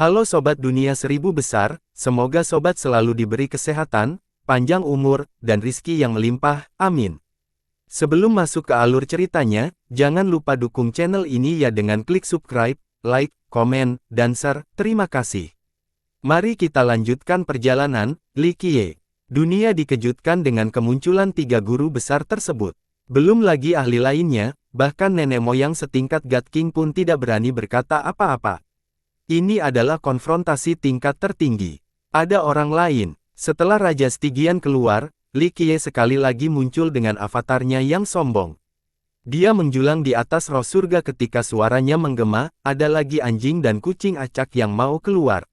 Halo Sobat Dunia Seribu Besar, semoga Sobat selalu diberi kesehatan, panjang umur, dan rizki yang melimpah, amin. Sebelum masuk ke alur ceritanya, jangan lupa dukung channel ini ya dengan klik subscribe, like, komen, dan share, terima kasih. Mari kita lanjutkan perjalanan, Li Qiye. Dunia dikejutkan dengan kemunculan 3 guru besar tersebut. Belum lagi ahli lainnya, bahkan nenek moyang setingkat God King pun tidak berani berkata apa-apa. Ini adalah konfrontasi tingkat tertinggi. Ada orang lain. Setelah Raja Stygian keluar, Li Qiye sekali lagi muncul dengan avatarnya yang sombong. Dia menjulang di atas roh surga ketika suaranya menggema, ada lagi anjing dan kucing acak yang mau keluar.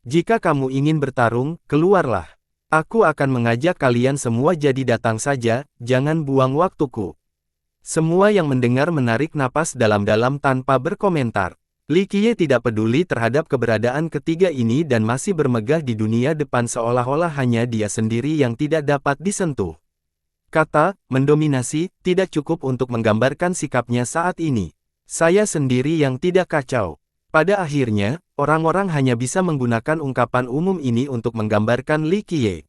Jika kamu ingin bertarung, keluarlah. Aku akan mengajak kalian semua jadi datang saja, jangan buang waktuku. Semua yang mendengar menarik napas dalam-dalam tanpa berkomentar. Li Qiye tidak peduli terhadap keberadaan ketiga ini dan masih bermegah di dunia depan seolah-olah hanya dia sendiri yang tidak dapat disentuh. Kata, mendominasi, tidak cukup untuk menggambarkan sikapnya saat ini. Saya sendiri yang tidak kacau. Pada akhirnya, orang-orang hanya bisa menggunakan ungkapan umum ini untuk menggambarkan Li Qiye.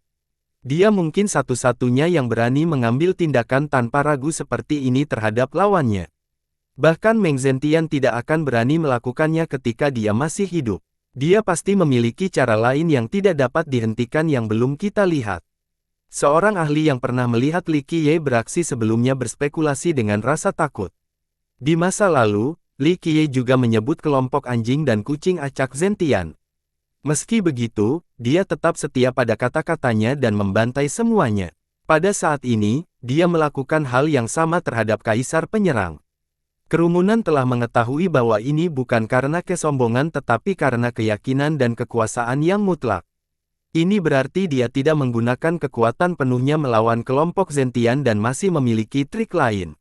Dia mungkin satu-satunya yang berani mengambil tindakan tanpa ragu seperti ini terhadap lawannya. Bahkan Meng Zentian tidak akan berani melakukannya ketika dia masih hidup. Dia pasti memiliki cara lain yang tidak dapat dihentikan yang belum kita lihat. Seorang ahli yang pernah melihat Li Qiye beraksi sebelumnya berspekulasi dengan rasa takut. Di masa lalu, Li Qiye juga menyebut kelompok anjing dan kucing acak Zentian. Meski begitu, dia tetap setia pada kata-katanya dan membantai semuanya. Pada saat ini, dia melakukan hal yang sama terhadap Kaisar Penyerang. Kerumunan telah mengetahui bahwa ini bukan karena kesombongan tetapi karena keyakinan dan kekuasaan yang mutlak. Ini berarti dia tidak menggunakan kekuatan penuhnya melawan kelompok Zentian dan masih memiliki trik lain.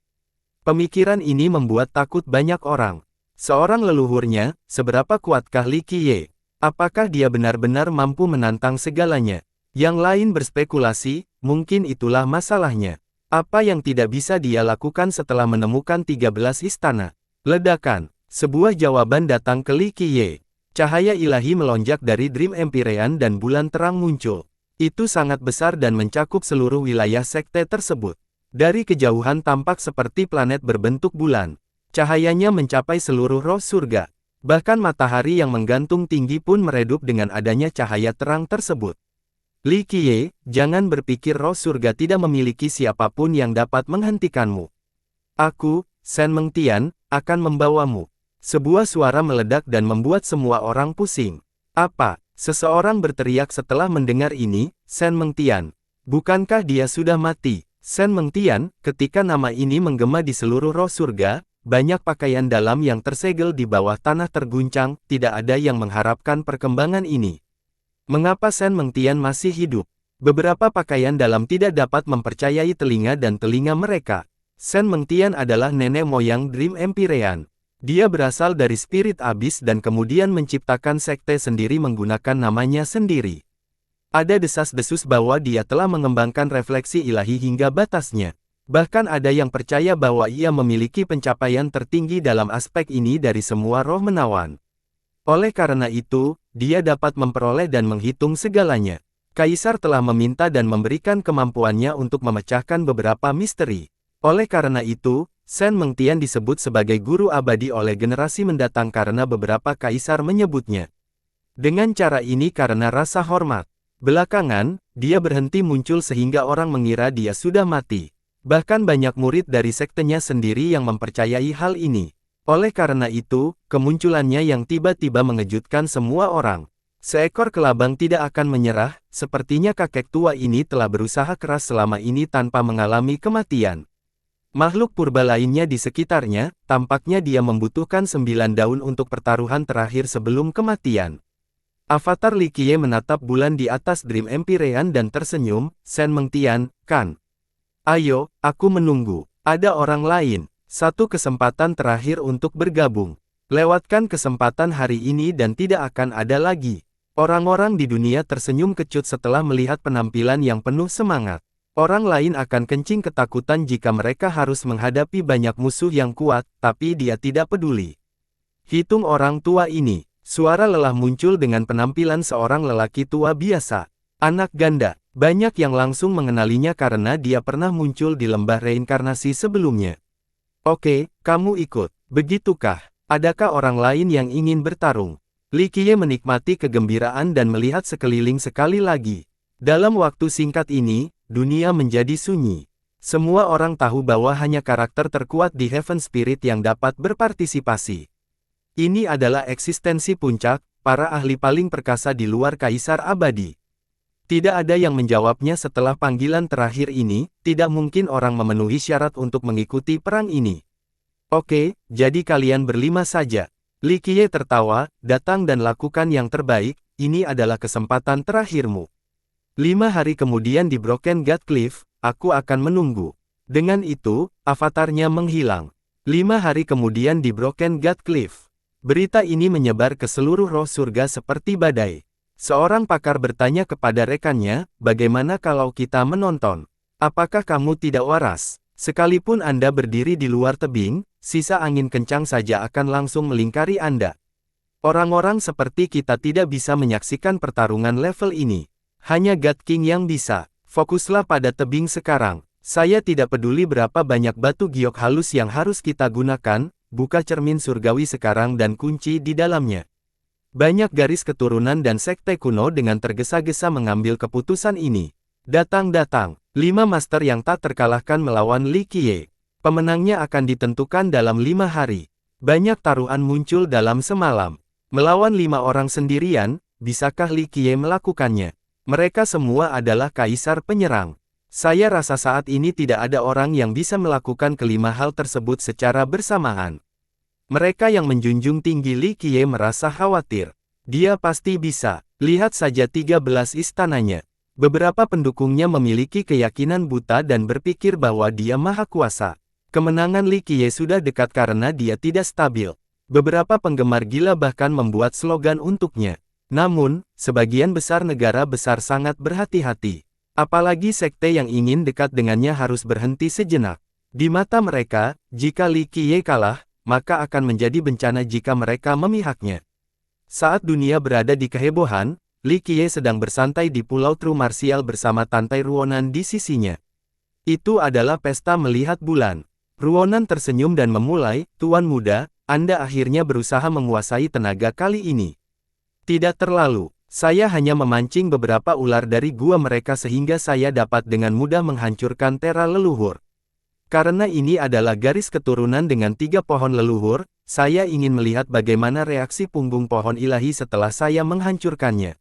Pemikiran ini membuat takut banyak orang. Seorang leluhurnya, seberapa kuatkah Li Qiye? Apakah dia benar-benar mampu menantang segalanya? Yang lain berspekulasi, mungkin itulah masalahnya. Apa yang tidak bisa dia lakukan setelah menemukan 13 istana? Ledakan. Sebuah jawaban datang ke Li Qiye. Cahaya ilahi melonjak dari Dream Empyrean dan bulan terang muncul. Itu sangat besar dan mencakup seluruh wilayah sekte tersebut. Dari kejauhan tampak seperti planet berbentuk bulan. Cahayanya mencapai seluruh roh surga. Bahkan matahari yang menggantung tinggi pun meredup dengan adanya cahaya terang tersebut. Li Qiye, jangan berpikir roh surga tidak memiliki siapapun yang dapat menghentikanmu. Aku, Shen Mengtian, akan membawamu. Sebuah suara meledak dan membuat semua orang pusing. Apa? Seseorang berteriak setelah mendengar ini, Shen Mengtian. Bukankah dia sudah mati? Shen Mengtian, ketika nama ini menggema di seluruh roh surga, banyak pakaian dalam yang tersegel di bawah tanah terguncang, tidak ada yang mengharapkan perkembangan ini. Mengapa Shen Mengtian masih hidup? Beberapa pakaian dalam tidak dapat mempercayai telinga dan telinga mereka. Shen Mengtian adalah nenek moyang Dream Empyrean. Dia berasal dari spirit abis dan kemudian menciptakan sekte sendiri menggunakan namanya sendiri. Ada desas-desus bahwa dia telah mengembangkan refleksi ilahi hingga batasnya. Bahkan ada yang percaya bahwa ia memiliki pencapaian tertinggi dalam aspek ini dari semua roh menawan. Oleh karena itu, dia dapat memperoleh dan menghitung segalanya. Kaisar telah meminta dan memberikan kemampuannya untuk memecahkan beberapa misteri. Oleh karena itu, Shen Mengtian disebut sebagai guru abadi oleh generasi mendatang karena beberapa kaisar menyebutnya. Dengan cara ini karena rasa hormat. Belakangan, dia berhenti muncul sehingga orang mengira dia sudah mati. Bahkan banyak murid dari sektenya sendiri yang mempercayai hal ini. Oleh karena itu, kemunculannya yang tiba-tiba mengejutkan semua orang. Seekor kelabang tidak akan menyerah, sepertinya kakek tua ini telah berusaha keras selama ini tanpa mengalami kematian. Makhluk purba lainnya di sekitarnya, tampaknya dia membutuhkan 9 daun untuk pertaruhan terakhir sebelum kematian. Avatar Li Qiye menatap bulan di atas Dream Empyrean dan tersenyum, Shen Mengtian, kan? Ayo, aku menunggu. Ada orang lain. Satu kesempatan terakhir untuk bergabung. Lewatkan kesempatan hari ini dan tidak akan ada lagi. Orang-orang di dunia tersenyum kecut setelah melihat penampilan yang penuh semangat. Orang lain akan kencing ketakutan jika mereka harus menghadapi banyak musuh yang kuat, tapi dia tidak peduli. Hitung orang tua ini. Suara lelah muncul dengan penampilan seorang lelaki tua biasa. Anak ganda. Banyak yang langsung mengenalinya karena dia pernah muncul di lembah reinkarnasi sebelumnya. Oke, kamu ikut. Begitukah? Adakah orang lain yang ingin bertarung? Li Qiye menikmati kegembiraan dan melihat sekeliling sekali lagi. Dalam waktu singkat ini, dunia menjadi sunyi. Semua orang tahu bahwa hanya karakter terkuat di Heaven Spirit yang dapat berpartisipasi. Ini adalah eksistensi puncak, para ahli paling perkasa di luar Kaisar Abadi. Tidak ada yang menjawabnya setelah panggilan terakhir ini, tidak mungkin orang memenuhi syarat untuk mengikuti perang ini. Oke, jadi kalian berlima saja. Li Qiye tertawa, datang dan lakukan yang terbaik, ini adalah kesempatan terakhirmu. 5 hari kemudian di Broken God Cliff, aku akan menunggu. Dengan itu, avatarnya menghilang. 5 hari kemudian di Broken God Cliff. Berita ini menyebar ke seluruh roh surga seperti badai. Seorang pakar bertanya kepada rekannya, bagaimana kalau kita menonton? Apakah kamu tidak waras? Sekalipun Anda berdiri di luar tebing, sisa angin kencang saja akan langsung melingkari Anda. Orang-orang seperti kita tidak bisa menyaksikan pertarungan level ini. Hanya God King yang bisa. Fokuslah pada tebing sekarang. Saya tidak peduli berapa banyak batu giok halus yang harus kita gunakan, buka cermin surgawi sekarang dan kunci di dalamnya. Banyak garis keturunan dan sekte kuno dengan tergesa-gesa mengambil keputusan ini. Datang-datang, 5 master yang tak terkalahkan melawan Li Qiye. Pemenangnya akan ditentukan dalam 5 hari. Banyak taruhan muncul dalam semalam. Melawan 5 orang sendirian, bisakah Li Qiye melakukannya? Mereka semua adalah kaisar penyerang. Saya rasa saat ini tidak ada orang yang bisa melakukan kelima hal tersebut secara bersamaan. Mereka yang menjunjung tinggi Li Qiye merasa khawatir. Dia pasti bisa. Lihat saja 13 istananya. Beberapa pendukungnya memiliki keyakinan buta dan berpikir bahwa dia maha kuasa. Kemenangan Li Qiye sudah dekat karena dia tidak stabil. Beberapa penggemar gila bahkan membuat slogan untuknya. Namun, sebagian besar negara besar sangat berhati-hati. Apalagi sekte yang ingin dekat dengannya harus berhenti sejenak. Di mata mereka, jika Li Qiye kalah, maka akan menjadi bencana jika mereka memihaknya. Saat dunia berada di kehebohan, Li Qiye sedang bersantai di Pulau True Martial bersama Tantai Ruonan di sisinya. Itu adalah pesta melihat bulan. Ruonan tersenyum dan memulai, Tuan Muda, Anda akhirnya berusaha menguasai tenaga kali ini. Tidak terlalu, saya hanya memancing beberapa ular dari gua mereka sehingga saya dapat dengan mudah menghancurkan tera leluhur. Karena ini adalah garis keturunan dengan 3 pohon leluhur, saya ingin melihat bagaimana reaksi punggung pohon ilahi setelah saya menghancurkannya.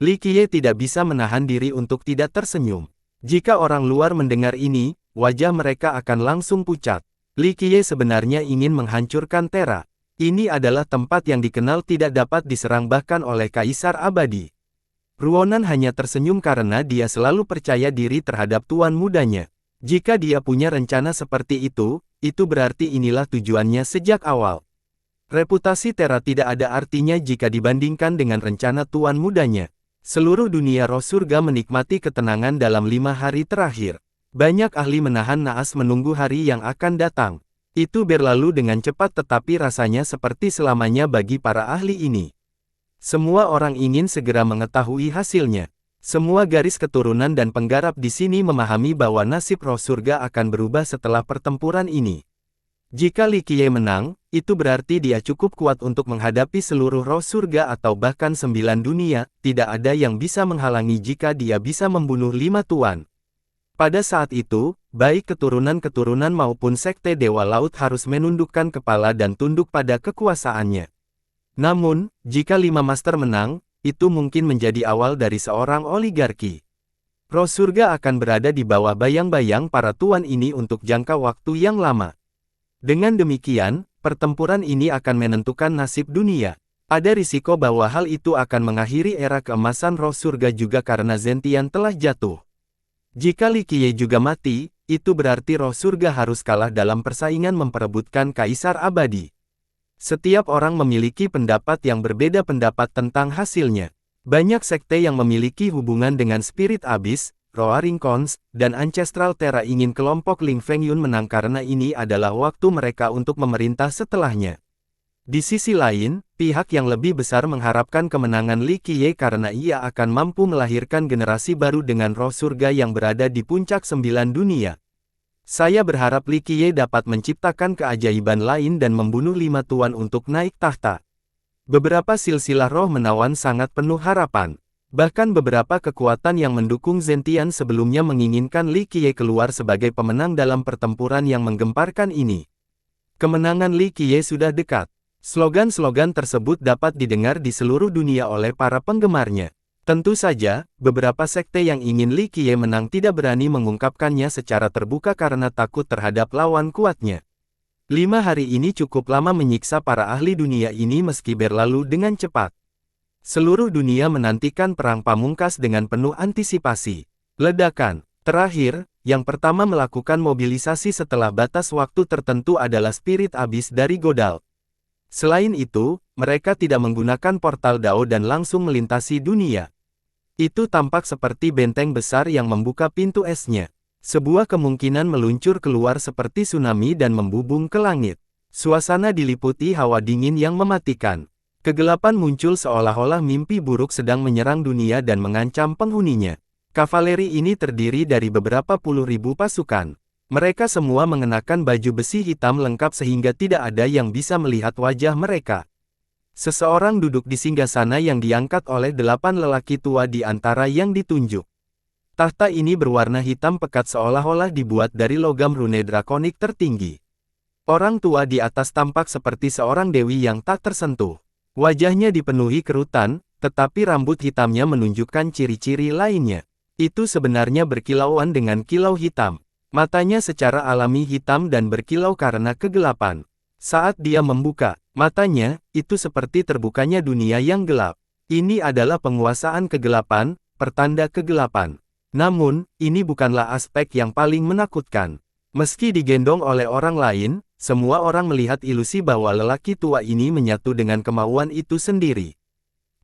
Li Qiye tidak bisa menahan diri untuk tidak tersenyum. Jika orang luar mendengar ini, wajah mereka akan langsung pucat. Li Qiye sebenarnya ingin menghancurkan tera. Ini adalah tempat yang dikenal tidak dapat diserang bahkan oleh Kaisar Abadi. Ruonan hanya tersenyum karena dia selalu percaya diri terhadap tuan mudanya. Jika dia punya rencana seperti itu berarti inilah tujuannya sejak awal. Reputasi Tera tidak ada artinya jika dibandingkan dengan rencana tuan mudanya. Seluruh dunia roh surga menikmati ketenangan dalam 5 hari terakhir. Banyak ahli menahan naas menunggu hari yang akan datang. Itu berlalu dengan cepat tetapi rasanya seperti selamanya bagi para ahli ini. Semua orang ingin segera mengetahui hasilnya. Semua garis keturunan dan penggarap di sini memahami bahwa nasib roh surga akan berubah setelah pertempuran ini. Jika Li Qiye menang, itu berarti dia cukup kuat untuk menghadapi seluruh roh surga atau bahkan 9 dunia, tidak ada yang bisa menghalangi jika dia bisa membunuh 5 tuan. Pada saat itu, baik keturunan-keturunan maupun sekte Dewa Laut harus menundukkan kepala dan tunduk pada kekuasaannya. Namun, jika 5 master menang, itu mungkin menjadi awal dari seorang oligarki. Roh surga akan berada di bawah bayang-bayang para tuan ini untuk jangka waktu yang lama. Dengan demikian, pertempuran ini akan menentukan nasib dunia. Ada risiko bahwa hal itu akan mengakhiri era keemasan roh surga juga karena Zentian telah jatuh. Jika Li Qiye juga mati, itu berarti roh surga harus kalah dalam persaingan memperebutkan Kaisar Abadi. Setiap orang memiliki pendapat yang berbeda pendapat tentang hasilnya. Banyak sekte yang memiliki hubungan dengan spirit abis, Roaring Cons, dan Ancestral Terra ingin kelompok Ling Fengyun menang karena ini adalah waktu mereka untuk memerintah setelahnya. Di sisi lain, pihak yang lebih besar mengharapkan kemenangan Li Qiye karena ia akan mampu melahirkan generasi baru dengan roh surga yang berada di puncak 9 dunia. Saya berharap Li Qiye dapat menciptakan keajaiban lain dan membunuh 5 tuan untuk naik tahta. Beberapa silsilah roh menawan sangat penuh harapan. Bahkan beberapa kekuatan yang mendukung Zentian sebelumnya menginginkan Li Qiye keluar sebagai pemenang dalam pertempuran yang menggemparkan ini. Kemenangan Li Qiye sudah dekat. Slogan-slogan tersebut dapat didengar di seluruh dunia oleh para penggemarnya. Tentu saja, beberapa sekte yang ingin Li Qiye menang tidak berani mengungkapkannya secara terbuka karena takut terhadap lawan kuatnya. 5 hari ini cukup lama menyiksa para ahli dunia ini meski berlalu dengan cepat. Seluruh dunia menantikan perang pamungkas dengan penuh antisipasi. Ledakan terakhir, yang pertama melakukan mobilisasi setelah batas waktu tertentu adalah Spirit Abyss dari Godal. Selain itu, mereka tidak menggunakan portal Dao dan langsung melintasi dunia. Itu tampak seperti benteng besar yang membuka pintu esnya. Sebuah kemungkinan meluncur keluar seperti tsunami dan membubung ke langit. Suasana diliputi hawa dingin yang mematikan. Kegelapan muncul seolah-olah mimpi buruk sedang menyerang dunia dan mengancam penghuninya. Kavaleri ini terdiri dari beberapa puluh ribu pasukan. Mereka semua mengenakan baju besi hitam lengkap sehingga tidak ada yang bisa melihat wajah mereka. Seseorang duduk di singgasana yang diangkat oleh 8 lelaki tua di antara yang ditunjuk. Tahta ini berwarna hitam pekat seolah-olah dibuat dari logam rune drakonik tertinggi. Orang tua di atas tampak seperti seorang dewi yang tak tersentuh. Wajahnya dipenuhi kerutan, tetapi rambut hitamnya menunjukkan ciri-ciri lainnya. Itu sebenarnya berkilauan dengan kilau hitam. Matanya secara alami hitam dan berkilau karena kegelapan. Saat dia membuka matanya, itu seperti terbukanya dunia yang gelap. Ini adalah penguasaan kegelapan, pertanda kegelapan. Namun, ini bukanlah aspek yang paling menakutkan. Meski digendong oleh orang lain, semua orang melihat ilusi bahwa lelaki tua ini menyatu dengan kemauan itu sendiri.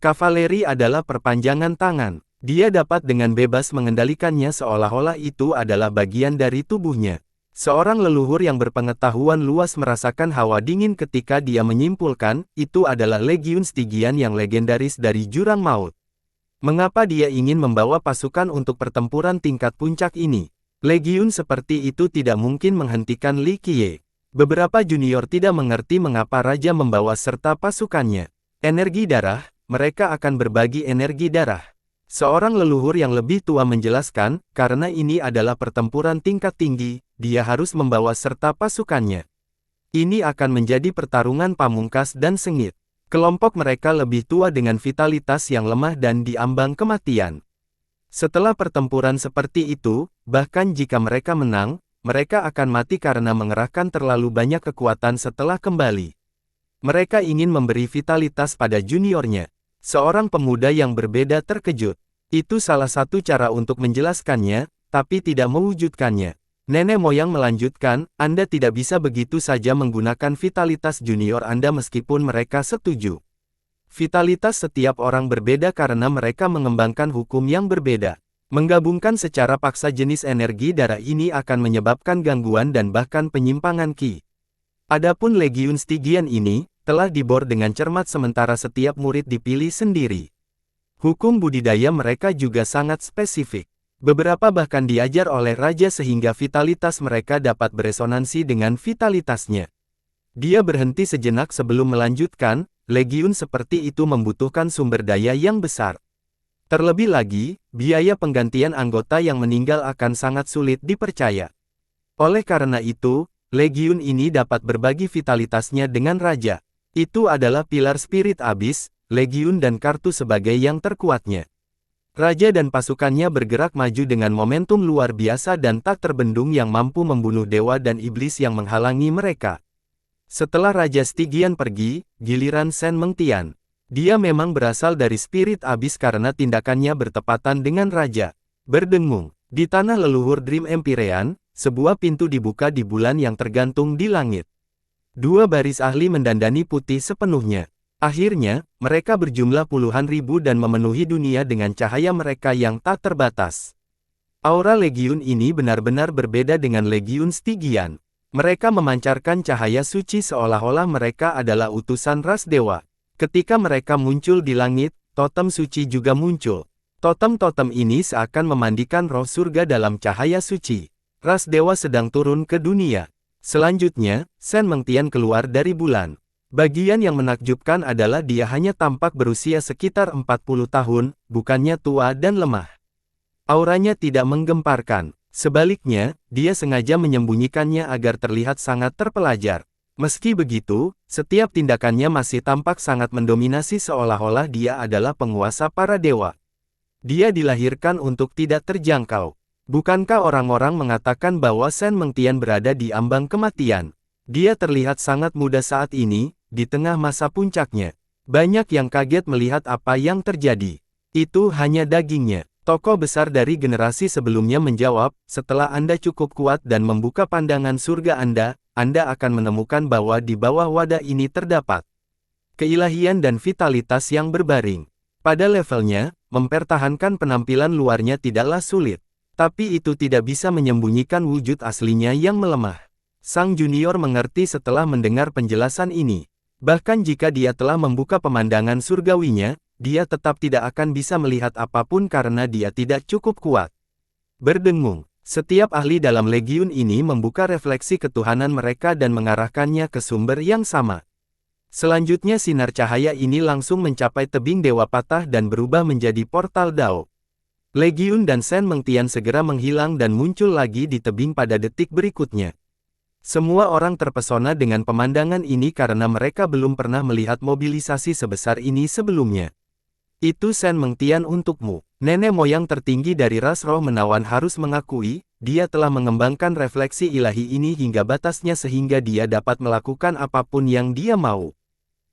Kavaleri adalah perpanjangan tangan. Dia dapat dengan bebas mengendalikannya seolah-olah itu adalah bagian dari tubuhnya. Seorang leluhur yang berpengetahuan luas merasakan hawa dingin ketika dia menyimpulkan, itu adalah Legiun Stygian yang legendaris dari Jurang Maut. Mengapa dia ingin membawa pasukan untuk pertempuran tingkat puncak ini? Legiun seperti itu tidak mungkin menghentikan Li Qiye. Beberapa junior tidak mengerti mengapa raja membawa serta pasukannya. Energi darah, mereka akan berbagi energi darah. Seorang leluhur yang lebih tua menjelaskan, karena ini adalah pertempuran tingkat tinggi, dia harus membawa serta pasukannya. Ini akan menjadi pertarungan pamungkas dan sengit. Kelompok mereka lebih tua dengan vitalitas yang lemah dan diambang kematian. Setelah pertempuran seperti itu, bahkan jika mereka menang, mereka akan mati karena mengerahkan terlalu banyak kekuatan setelah kembali. Mereka ingin memberi vitalitas pada juniornya. Seorang pemuda yang berbeda terkejut. Itu salah satu cara untuk menjelaskannya, tapi tidak mewujudkannya. Nenek moyang melanjutkan, Anda tidak bisa begitu saja menggunakan vitalitas junior Anda meskipun mereka setuju. Vitalitas setiap orang berbeda karena mereka mengembangkan hukum yang berbeda. Menggabungkan secara paksa jenis energi darah ini akan menyebabkan gangguan dan bahkan penyimpangan ki. Adapun Legiun Stygian ini, telah dibor dengan cermat sementara setiap murid dipilih sendiri. Hukum budidaya mereka juga sangat spesifik. Beberapa bahkan diajar oleh raja sehingga vitalitas mereka dapat beresonansi dengan vitalitasnya. Dia berhenti sejenak sebelum melanjutkan, legiun seperti itu membutuhkan sumber daya yang besar. Terlebih lagi, biaya penggantian anggota yang meninggal akan sangat sulit dipercaya. Oleh karena itu, legiun ini dapat berbagi vitalitasnya dengan raja. Itu adalah pilar Spirit Abyss, legiun dan kartu sebagai yang terkuatnya. Raja dan pasukannya bergerak maju dengan momentum luar biasa dan tak terbendung yang mampu membunuh dewa dan iblis yang menghalangi mereka. Setelah Raja Stygian pergi, giliran Shen Mengtian. Dia memang berasal dari Spirit Abyss karena tindakannya bertepatan dengan raja. Berdengung, di tanah leluhur Dream Empyrean, sebuah pintu dibuka di bulan yang tergantung di langit. Dua baris ahli mendandani putih sepenuhnya. Akhirnya, mereka berjumlah puluhan ribu dan memenuhi dunia dengan cahaya mereka yang tak terbatas. Aura legiun ini benar-benar berbeda dengan legiun Stygian. Mereka memancarkan cahaya suci seolah-olah mereka adalah utusan ras dewa. Ketika mereka muncul di langit, totem suci juga muncul. Totem-totem ini seakan memandikan roh surga dalam cahaya suci. Ras dewa sedang turun ke dunia. Selanjutnya, Shen Mengtian keluar dari bulan. Bagian yang menakjubkan adalah dia hanya tampak berusia sekitar 40 tahun, bukannya tua dan lemah. Auranya tidak menggemparkan. Sebaliknya, dia sengaja menyembunyikannya agar terlihat sangat terpelajar. Meski begitu, setiap tindakannya masih tampak sangat mendominasi seolah-olah dia adalah penguasa para dewa. Dia dilahirkan untuk tidak terjangkau. Bukankah orang-orang mengatakan bahwa Shen Mengtian berada di ambang kematian? Dia terlihat sangat muda saat ini, di tengah masa puncaknya. Banyak yang kaget melihat apa yang terjadi. Itu hanya dagingnya. Tokoh besar dari generasi sebelumnya menjawab, setelah Anda cukup kuat dan membuka pandangan surga Anda akan menemukan bahwa di bawah wadah ini terdapat keilahian dan vitalitas yang berbaring. Pada levelnya, mempertahankan penampilan luarnya tidaklah sulit. Tapi itu tidak bisa menyembunyikan wujud aslinya yang melemah. Sang junior mengerti setelah mendengar penjelasan ini. Bahkan jika dia telah membuka pemandangan surgawinya, dia tetap tidak akan bisa melihat apapun karena dia tidak cukup kuat. Berdengung, setiap ahli dalam legiun ini membuka refleksi ketuhanan mereka dan mengarahkannya ke sumber yang sama. Selanjutnya sinar cahaya ini langsung mencapai tebing Dewa Patah dan berubah menjadi portal Dao. Legiun dan Shen Mengtian segera menghilang dan muncul lagi di tebing pada detik berikutnya. Semua orang terpesona dengan pemandangan ini karena mereka belum pernah melihat mobilisasi sebesar ini sebelumnya. Itu Shen Mengtian untukmu. Nenek moyang tertinggi dari ras roh menawan harus mengakui, dia telah mengembangkan refleksi ilahi ini hingga batasnya sehingga dia dapat melakukan apapun yang dia mau.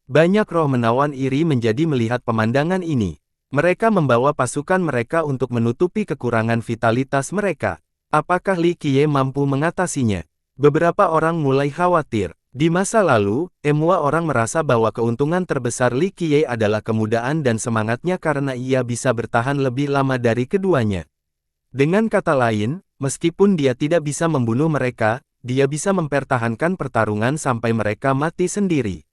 Banyak roh menawan iri menjadi melihat pemandangan ini. Mereka membawa pasukan mereka untuk menutupi kekurangan vitalitas mereka. Apakah Li Qiye mampu mengatasinya? Beberapa orang mulai khawatir. Di masa lalu, semua orang merasa bahwa keuntungan terbesar Li Qiye adalah kemudaan dan semangatnya karena ia bisa bertahan lebih lama dari keduanya. Dengan kata lain, meskipun dia tidak bisa membunuh mereka, dia bisa mempertahankan pertarungan sampai mereka mati sendiri.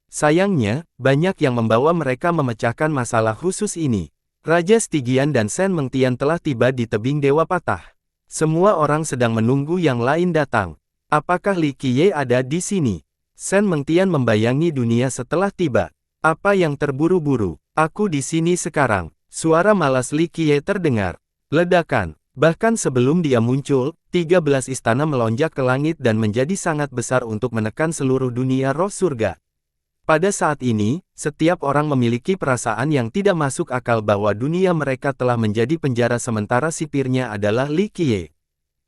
Sayangnya, banyak yang membawa mereka memecahkan masalah khusus ini. Raja Stygian dan Shen Mengtian telah tiba di tebing Dewa Patah. Semua orang sedang menunggu yang lain datang. Apakah Li Qiye ada di sini? Shen Mengtian membayangi dunia setelah tiba. Apa yang terburu-buru? Aku di sini sekarang. Suara malas Li Qiye terdengar. Ledakan. Bahkan sebelum dia muncul, 13 istana melonjak ke langit dan menjadi sangat besar untuk menekan seluruh dunia roh surga. Pada saat ini, setiap orang memiliki perasaan yang tidak masuk akal bahwa dunia mereka telah menjadi penjara sementara sipirnya adalah Li Qiye.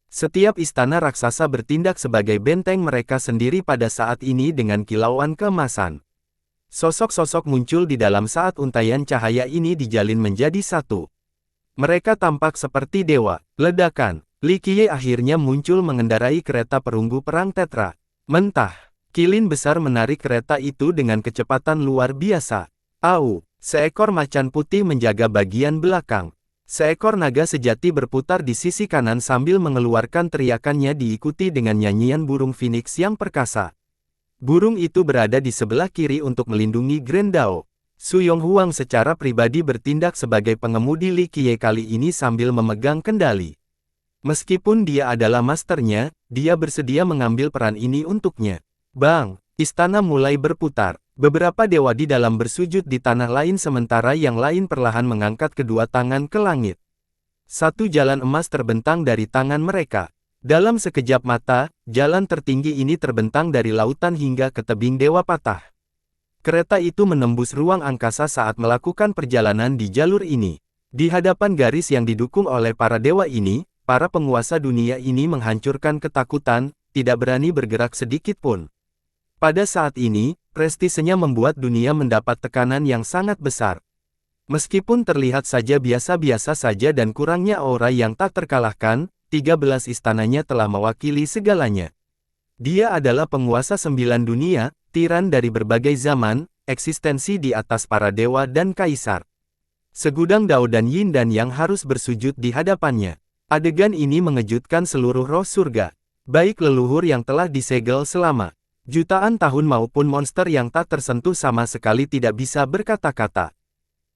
Setiap istana raksasa bertindak sebagai benteng mereka sendiri pada saat ini dengan kilauan keemasan. Sosok-sosok muncul di dalam saat untaian cahaya ini dijalin menjadi satu. Mereka tampak seperti dewa. Ledakan. Li Qiye akhirnya muncul mengendarai kereta perunggu perang Tetra. Mentah. Kilin besar menarik kereta itu dengan kecepatan luar biasa. Au! Seekor macan putih menjaga bagian belakang. Seekor naga sejati berputar di sisi kanan sambil mengeluarkan teriakannya diikuti dengan nyanyian burung phoenix yang perkasa. Burung itu berada di sebelah kiri untuk melindungi Grand Dao. Su Yonghuang secara pribadi bertindak sebagai pengemudi Li Qiye kali ini sambil memegang kendali. Meskipun dia adalah masternya, dia bersedia mengambil peran ini untuknya. Bang! Istana mulai berputar. Beberapa dewa di dalam bersujud di tanah lain sementara yang lain perlahan mengangkat kedua tangan ke langit. Satu jalan emas terbentang dari tangan mereka. Dalam sekejap mata, jalan tertinggi ini terbentang dari lautan hingga ke tebing Dewa Patah. Kereta itu menembus ruang angkasa saat melakukan perjalanan di jalur ini. Di hadapan garis yang didukung oleh para dewa ini, para penguasa dunia ini menghancurkan ketakutan, tidak berani bergerak sedikit pun. Pada saat ini, prestisenya membuat dunia mendapat tekanan yang sangat besar. Meskipun terlihat saja biasa-biasa saja dan kurangnya aura yang tak terkalahkan, 13 istananya telah mewakili segalanya. Dia adalah penguasa 9 dunia, tiran dari berbagai zaman, eksistensi di atas para dewa dan kaisar. Segudang Dao dan Yin dan yang harus bersujud di hadapannya. Adegan ini mengejutkan seluruh roh surga. Baik leluhur yang telah disegel selama jutaan tahun maupun monster yang tak tersentuh sama sekali tidak bisa berkata-kata.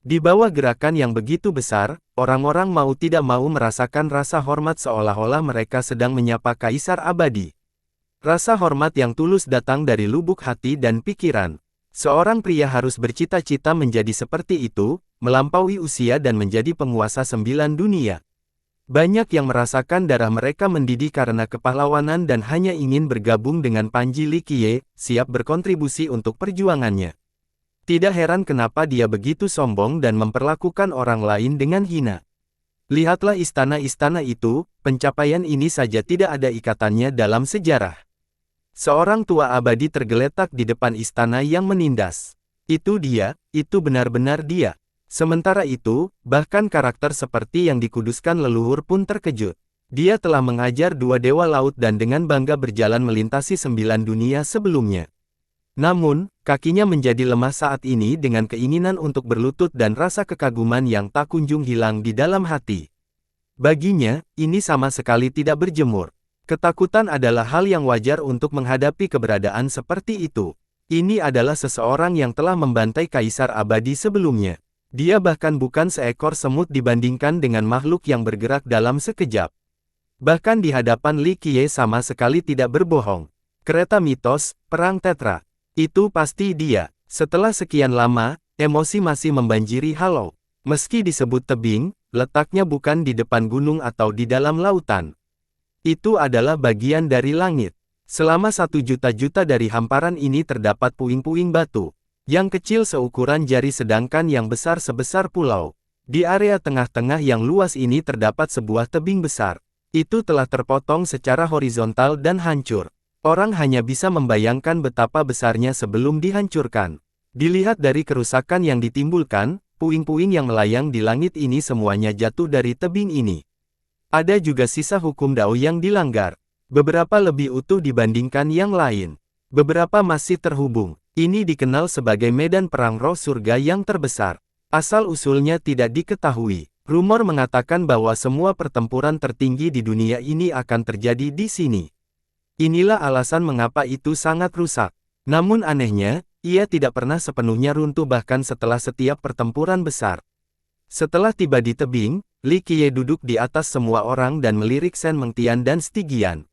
Di bawah gerakan yang begitu besar, orang-orang mau tidak mau merasakan rasa hormat seolah-olah mereka sedang menyapa kaisar abadi. Rasa hormat yang tulus datang dari lubuk hati dan pikiran. Seorang pria harus bercita-cita menjadi seperti itu, melampaui usia dan menjadi penguasa 9 dunia. Banyak yang merasakan darah mereka mendidih karena kepahlawanan dan hanya ingin bergabung dengan Panji Li Qiye, siap berkontribusi untuk perjuangannya. Tidak heran kenapa dia begitu sombong dan memperlakukan orang lain dengan hina. Lihatlah istana-istana itu, pencapaian ini saja tidak ada ikatannya dalam sejarah. Seorang tua abadi tergeletak di depan istana yang menindas. Itu dia, itu benar-benar dia. Sementara itu, bahkan karakter seperti yang dikuduskan leluhur pun terkejut. Dia telah mengajar 2 dewa laut dan dengan bangga berjalan melintasi 9 dunia sebelumnya. Namun, kakinya menjadi lemah saat ini dengan keinginan untuk berlutut dan rasa kekaguman yang tak kunjung hilang di dalam hati. Baginya, ini sama sekali tidak berjemur. Ketakutan adalah hal yang wajar untuk menghadapi keberadaan seperti itu. Ini adalah seseorang yang telah membantai kaisar abadi sebelumnya. Dia bahkan bukan seekor semut dibandingkan dengan makhluk yang bergerak dalam sekejap. Bahkan di hadapan Li Qiye sama sekali tidak berbohong. Kereta mitos, perang tetra. Itu pasti dia. Setelah sekian lama, emosi masih membanjiri Halau. Meski disebut tebing, letaknya bukan di depan gunung atau di dalam lautan. Itu adalah bagian dari langit. Selama 1 juta-juta dari hamparan ini terdapat puing-puing batu. Yang kecil seukuran jari sedangkan yang besar sebesar pulau. Di area tengah-tengah yang luas ini terdapat sebuah tebing besar. Itu telah terpotong secara horizontal dan hancur. Orang hanya bisa membayangkan betapa besarnya sebelum dihancurkan. Dilihat dari kerusakan yang ditimbulkan, puing-puing yang melayang di langit ini semuanya jatuh dari tebing ini. Ada juga sisa hukum Dao yang dilanggar. Beberapa lebih utuh dibandingkan yang lain. Beberapa masih terhubung. Ini dikenal sebagai medan perang roh surga yang terbesar. Asal-usulnya tidak diketahui. Rumor mengatakan bahwa semua pertempuran tertinggi di dunia ini akan terjadi di sini. Inilah alasan mengapa itu sangat rusak. Namun anehnya, ia tidak pernah sepenuhnya runtuh bahkan setelah setiap pertempuran besar. Setelah tiba di tebing, Li Qiye duduk di atas semua orang dan melirik Shen Mengtian dan Stygian.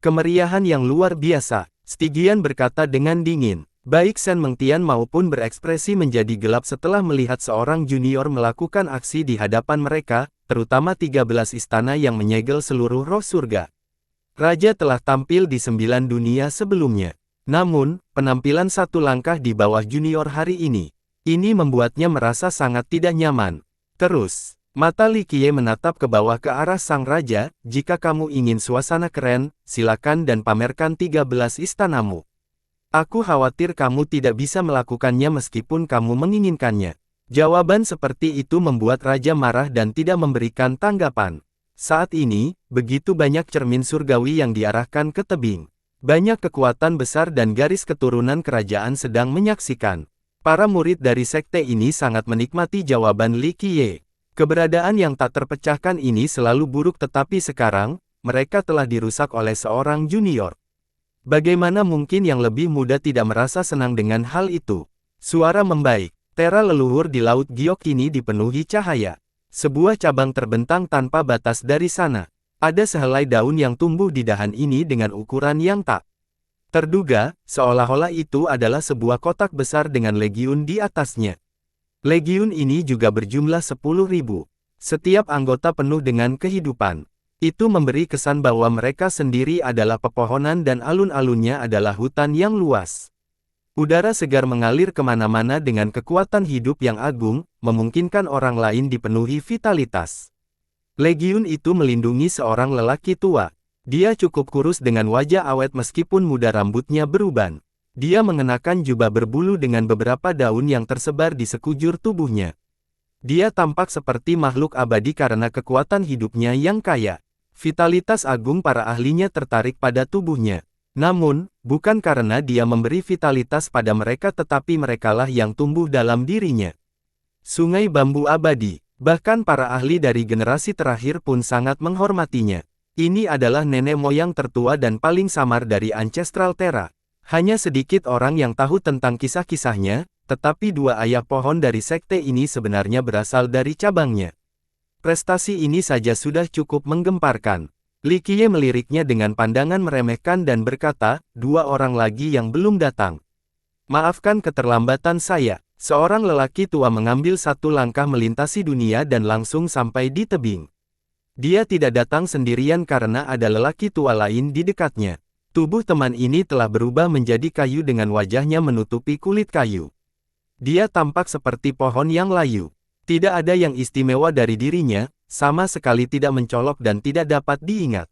Kemeriahan yang luar biasa, Stygian berkata dengan dingin. Baik Shen Mengtian maupun berekspresi menjadi gelap setelah melihat seorang junior melakukan aksi di hadapan mereka, terutama 13 istana yang menyegel seluruh roh surga. Raja telah tampil di 9 dunia sebelumnya. Namun, penampilan 1 langkah di bawah junior hari ini. Ini membuatnya merasa sangat tidak nyaman. Terus, mata Li Qiye menatap ke bawah ke arah sang raja, jika kamu ingin suasana keren, silakan dan pamerkan 13 istanamu. Aku khawatir kamu tidak bisa melakukannya meskipun kamu menginginkannya. Jawaban seperti itu membuat raja marah dan tidak memberikan tanggapan. Saat ini, begitu banyak cermin surgawi yang diarahkan ke tebing. Banyak kekuatan besar dan garis keturunan kerajaan sedang menyaksikan. Para murid dari sekte ini sangat menikmati jawaban Li Qiye. Keberadaan yang tak terpecahkan ini selalu buruk tetapi sekarang, mereka telah dirusak oleh seorang junior. Bagaimana mungkin yang lebih muda tidak merasa senang dengan hal itu? Suara membaik. Tera leluhur di Laut Giok kini dipenuhi cahaya. Sebuah cabang terbentang tanpa batas dari sana. Ada sehelai daun yang tumbuh di dahan ini dengan ukuran yang tak terduga, seolah-olah itu adalah sebuah kotak besar dengan legiun di atasnya. Legiun ini juga berjumlah 10.000. Setiap anggota penuh dengan kehidupan. Itu memberi kesan bahwa mereka sendiri adalah pepohonan dan alun-alunnya adalah hutan yang luas. Udara segar mengalir kemana-mana dengan kekuatan hidup yang agung, memungkinkan orang lain dipenuhi vitalitas. Legiun itu melindungi seorang lelaki tua. Dia cukup kurus dengan wajah awet meskipun muda rambutnya beruban. Dia mengenakan jubah berbulu dengan beberapa daun yang tersebar di sekujur tubuhnya. Dia tampak seperti makhluk abadi karena kekuatan hidupnya yang kaya. Vitalitas agung para ahlinya tertarik pada tubuhnya. Namun, bukan karena dia memberi vitalitas pada mereka tetapi merekalah yang tumbuh dalam dirinya. Sungai bambu abadi. Bahkan para ahli dari generasi terakhir pun sangat menghormatinya. Ini adalah nenek moyang tertua dan paling samar dari Ancestral Terra. Hanya sedikit orang yang tahu tentang kisah-kisahnya, tetapi dua ayah pohon dari sekte ini sebenarnya berasal dari cabangnya. Prestasi ini saja sudah cukup menggemparkan. Li Qiye meliriknya dengan pandangan meremehkan dan berkata, dua orang lagi yang belum datang. Maafkan keterlambatan saya. Seorang lelaki tua mengambil satu langkah melintasi dunia dan langsung sampai di tebing. Dia tidak datang sendirian karena ada lelaki tua lain di dekatnya. Tubuh teman ini telah berubah menjadi kayu dengan wajahnya menutupi kulit kayu. Dia tampak seperti pohon yang layu. Tidak ada yang istimewa dari dirinya, sama sekali tidak mencolok dan tidak dapat diingat.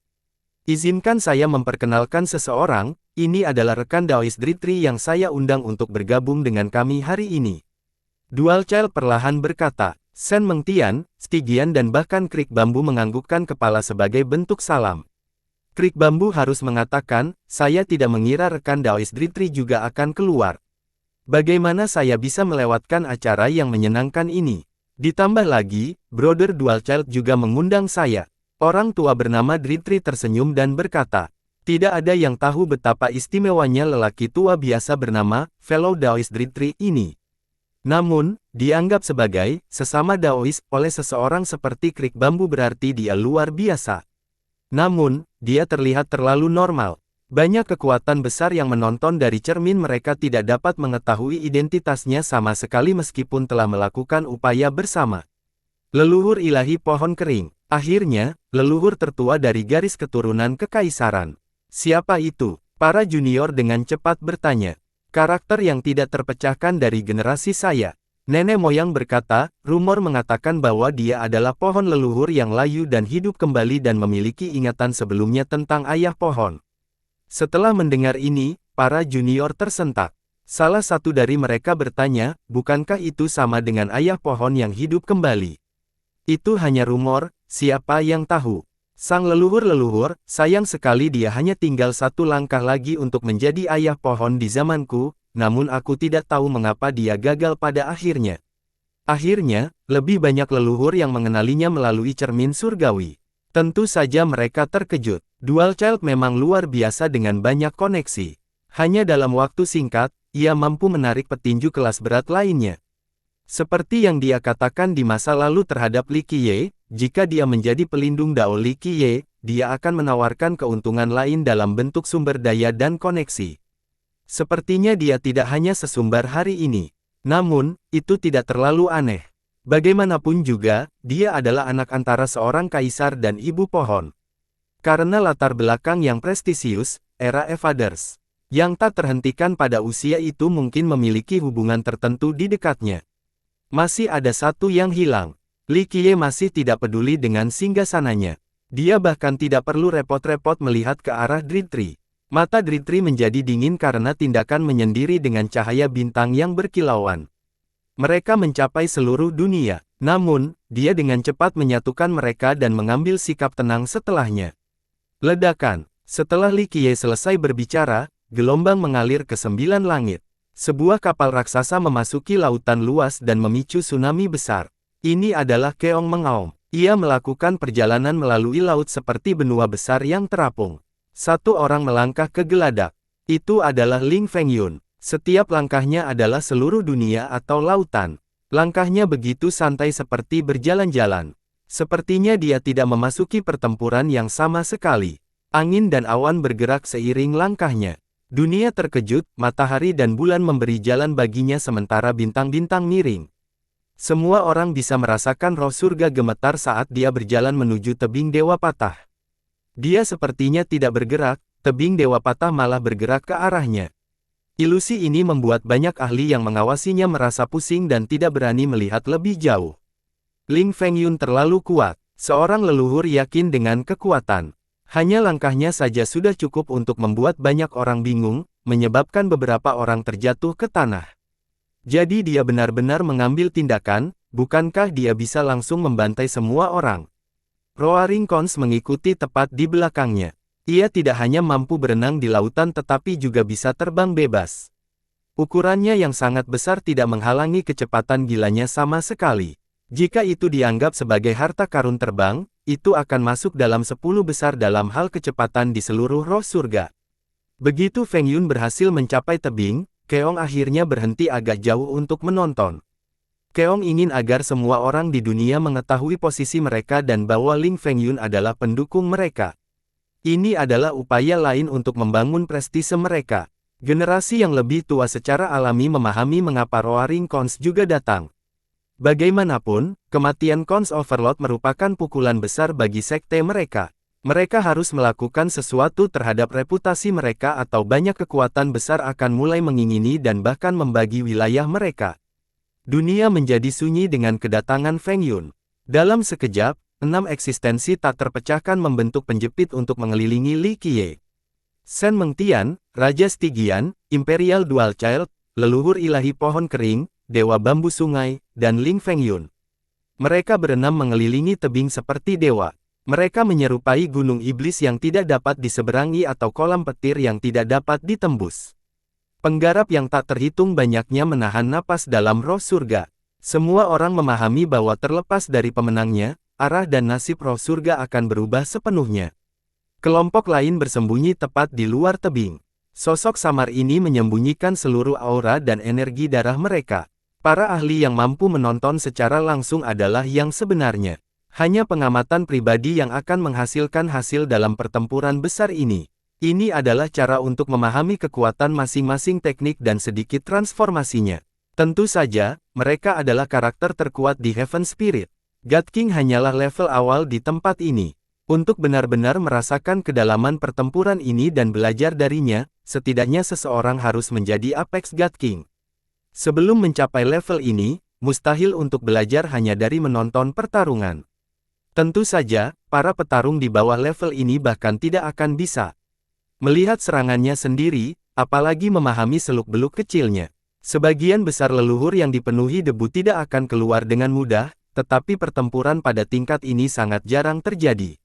Izinkan saya memperkenalkan seseorang, ini adalah rekan Daoist Dritri yang saya undang untuk bergabung dengan kami hari ini. Dual Child perlahan berkata. Sen Mengtian, Stygian dan bahkan Krik Bambu menganggukkan kepala sebagai bentuk salam. Krik Bambu harus mengatakan, saya tidak mengira rekan Daoist Dritri juga akan keluar. Bagaimana saya bisa melewatkan acara yang menyenangkan ini? Ditambah lagi, Brother Dual Child juga mengundang saya. Orang tua bernama Dritri tersenyum dan berkata, tidak ada yang tahu betapa istimewanya lelaki tua biasa bernama Fellow Daoist Dritri ini. Namun, dianggap sebagai sesama Daois oleh seseorang seperti Krik Bambu berarti dia luar biasa. Namun, dia terlihat terlalu normal. Banyak kekuatan besar yang menonton dari cermin mereka tidak dapat mengetahui identitasnya sama sekali meskipun telah melakukan upaya bersama. Leluhur ilahi pohon kering. Akhirnya, leluhur tertua dari garis keturunan kekaisaran. Siapa itu? Para junior dengan cepat bertanya. Karakter yang tidak terpecahkan dari generasi saya. Nenek moyang berkata, rumor mengatakan bahwa dia adalah pohon leluhur yang layu dan hidup kembali dan memiliki ingatan sebelumnya tentang ayah pohon. Setelah mendengar ini, para junior tersentak. Salah satu dari mereka bertanya, bukankah itu sama dengan ayah pohon yang hidup kembali? Itu hanya rumor, siapa yang tahu? Sang leluhur-leluhur, sayang sekali dia hanya tinggal satu langkah lagi untuk menjadi ayah pohon di zamanku, namun aku tidak tahu mengapa dia gagal pada akhirnya. Akhirnya, lebih banyak leluhur yang mengenalinya melalui cermin surgawi. Tentu saja mereka terkejut. Dual Child memang luar biasa dengan banyak koneksi. Hanya dalam waktu singkat, ia mampu menarik petinju kelas berat lainnya. Seperti yang dia katakan di masa lalu terhadap Li Qiye, jika dia menjadi pelindung Dao Li Qiye, dia akan menawarkan keuntungan lain dalam bentuk sumber daya dan koneksi. Sepertinya dia tidak hanya sesumbar hari ini. Namun, itu tidak terlalu aneh. Bagaimanapun juga, dia adalah anak antara seorang kaisar dan ibu pohon. Karena latar belakang yang prestisius, era Evaders, yang tak terhentikan pada usia itu mungkin memiliki hubungan tertentu di dekatnya. Masih ada satu yang hilang. Li Qiye masih tidak peduli dengan singgasananya. Dia bahkan tidak perlu repot-repot melihat ke arah Dritri. Mata Dritri menjadi dingin karena tindakan menyendiri dengan cahaya bintang yang berkilauan. Mereka mencapai seluruh dunia. Namun, dia dengan cepat menyatukan mereka dan mengambil sikap tenang setelahnya. Ledakan. Setelah Li Qiye selesai berbicara, gelombang mengalir ke 9 langit. Sebuah kapal raksasa memasuki lautan luas dan memicu tsunami besar. Ini adalah Keong Mengaum. Ia melakukan perjalanan melalui laut seperti benua besar yang terapung. Satu orang melangkah ke geladak. Itu adalah Ling Fengyun. Setiap langkahnya adalah seluruh dunia atau lautan. Langkahnya begitu santai seperti berjalan-jalan. Sepertinya dia tidak memasuki pertempuran yang sama sekali. Angin dan awan bergerak seiring langkahnya. Dunia terkejut, matahari dan bulan memberi jalan baginya sementara bintang-bintang miring. Semua orang bisa merasakan roh surga gemetar saat dia berjalan menuju tebing Dewa Patah. Dia sepertinya tidak bergerak, tebing Dewa Patah malah bergerak ke arahnya. Ilusi ini membuat banyak ahli yang mengawasinya merasa pusing dan tidak berani melihat lebih jauh. Ling Fengyun terlalu kuat, seorang leluhur yakin dengan kekuatan. Hanya langkahnya saja sudah cukup untuk membuat banyak orang bingung, menyebabkan beberapa orang terjatuh ke tanah. Jadi dia benar-benar mengambil tindakan, bukankah dia bisa langsung membantai semua orang? Roaring Cons mengikuti tepat di belakangnya. Ia tidak hanya mampu berenang di lautan tetapi juga bisa terbang bebas. Ukurannya yang sangat besar tidak menghalangi kecepatan gilanya sama sekali. Jika itu dianggap sebagai harta karun terbang, itu akan masuk dalam 10 besar dalam hal kecepatan di seluruh roh surga. Begitu Feng Yun berhasil mencapai tebing, Keong akhirnya berhenti agak jauh untuk menonton. Keong ingin agar semua orang di dunia mengetahui posisi mereka dan bahwa Ling Feng Yun adalah pendukung mereka. Ini adalah upaya lain untuk membangun prestise mereka. Generasi yang lebih tua secara alami memahami mengapa Roaring Khons juga datang. Bagaimanapun, kematian Khons Overlord merupakan pukulan besar bagi sekte mereka. Mereka harus melakukan sesuatu terhadap reputasi mereka atau banyak kekuatan besar akan mulai mengingini dan bahkan membagi wilayah mereka. Dunia menjadi sunyi dengan kedatangan Feng Yun. Dalam sekejap, 6 eksistensi tak terpecahkan membentuk penjepit untuk mengelilingi Li Qiye. Shen Mengtian, Raja Stygian, Imperial Dual Child, leluhur ilahi pohon kering, Dewa Bambu Sungai, dan Ling Feng Yun. Mereka berenam mengelilingi tebing seperti dewa. Mereka menyerupai gunung iblis yang tidak dapat diseberangi atau kolam petir yang tidak dapat ditembus. Penggarap yang tak terhitung banyaknya menahan napas dalam roh surga. Semua orang memahami bahwa terlepas dari pemenangnya, arah dan nasib roh surga akan berubah sepenuhnya. Kelompok lain bersembunyi tepat di luar tebing. Sosok samar ini menyembunyikan seluruh aura dan energi darah mereka. Para ahli yang mampu menonton secara langsung adalah yang sebenarnya. Hanya pengamatan pribadi yang akan menghasilkan hasil dalam pertempuran besar ini. Ini adalah cara untuk memahami kekuatan masing-masing teknik dan sedikit transformasinya. Tentu saja, mereka adalah karakter terkuat di Heaven Spirit. God King hanyalah level awal di tempat ini. Untuk benar-benar merasakan kedalaman pertempuran ini dan belajar darinya, setidaknya seseorang harus menjadi Apex God King. Sebelum mencapai level ini, mustahil untuk belajar hanya dari menonton pertarungan. Tentu saja, para petarung di bawah level ini bahkan tidak akan bisa melihat serangannya sendiri, apalagi memahami seluk-beluk kecilnya. Sebagian besar leluhur yang dipenuhi debu tidak akan keluar dengan mudah, tetapi pertempuran pada tingkat ini sangat jarang terjadi.